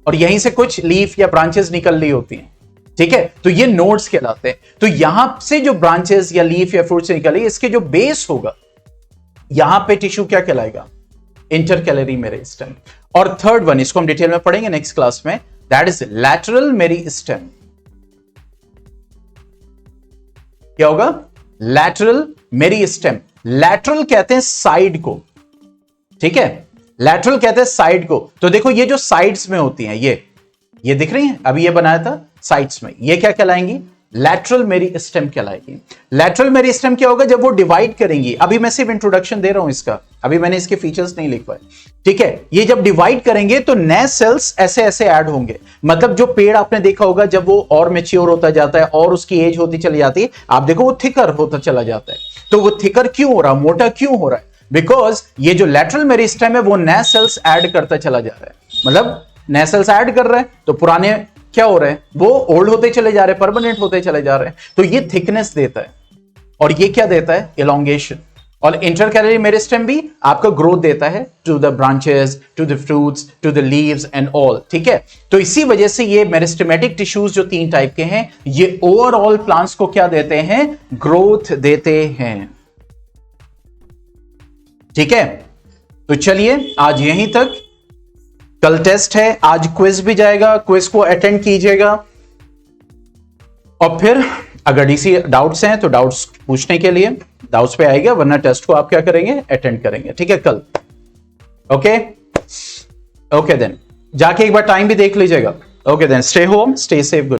और यहीं से कुछ लीफ या ब्रांचेस निकल रही होती हैं। ठीक है, तो ये नोड्स कहलाते हैं। तो यहां से जो ब्रांचेस या लीफ या फ्रूट से निकली, इसके जो बेस होगा, यहां पे टिश्यू क्या कहलाएगा? Intercalary meristem. और थर्ड वन, इसको हम डिटेल में पढ़ेंगे नेक्स्ट क्लास में, दैट इज लैटरल मेरिस्टेम। क्या होगा? Lateral meristem. लैटरल कहते हैं साइड को। ठीक है, लैटरल कहते हैं साइड को। तो देखो ये जो साइड्स में होती हैं, ये दिख रही हैं, अभी ये बनाया था साइड्स में, ये क्या कहलाएंगी? लैटरल मेरिस्टेम कहलाएगी। लैटरल मेरिस्टेम क्या होगा? जब वो डिवाइड करेंगी, अभी मैं सिर्फ इंट्रोडक्शन दे रहा हूं इसका, अभी मैंने इसके फीचर्स नहीं लिख पाए। ठीक है, ये जब डिवाइड करेंगे तो नए सेल्स ऐसे ऐसे ऐड होंगे। मतलब जो पेड़ आपने देखा होगा, जब वो और मैच्योर होता जाता है और उसकी एज होती चली जाती है, आप देखो वो थिकर होता चला जाता है। तो वो थिकर क्यों हो रहा है? मोटा क्यों हो रहा है? बिकॉज ये जो लैटरल मेरिस्टेम है, वो नए सेल्स ऐड करता चला जा रहा है। मतलब नए सेल्स ऐड कर रहे हैं तो पुराने क्या हो रहे हैं? वो ओल्ड होते चले जा रहे हैं, परमानेंट होते चले जा रहे हैं। तो ये थिकनेस देता है और ये क्या देता है? इलोंगेशन। और इंटरकैलरी मेरिस्टेम भी आपका ग्रोथ देता है to the branches, to the fruits, to the leaves and all. ठीक है, तो इसी वजह से ये मेरिस्टेमेटिक टिश्यूज जो 3 टाइप के हैं, ये ओवरऑल प्लांट्स को क्या देते हैं? ग्रोथ देते हैं। ठीक है, तो चलिए आज यहीं तक। कल टेस्ट है, आज क्विज भी जाएगा, क्विज को अटेंड कीजिएगा। और फिर अगर डीसी डाउट्स हैं तो डाउट्स पूछने के लिए डाउट्स पे आएगा, वरना टेस्ट को आप क्या करेंगे? अटेंड करेंगे। ठीक है, कल। ओके देन, जाके एक बार टाइम भी देख लीजिएगा। Okay then, stay home, stay safe.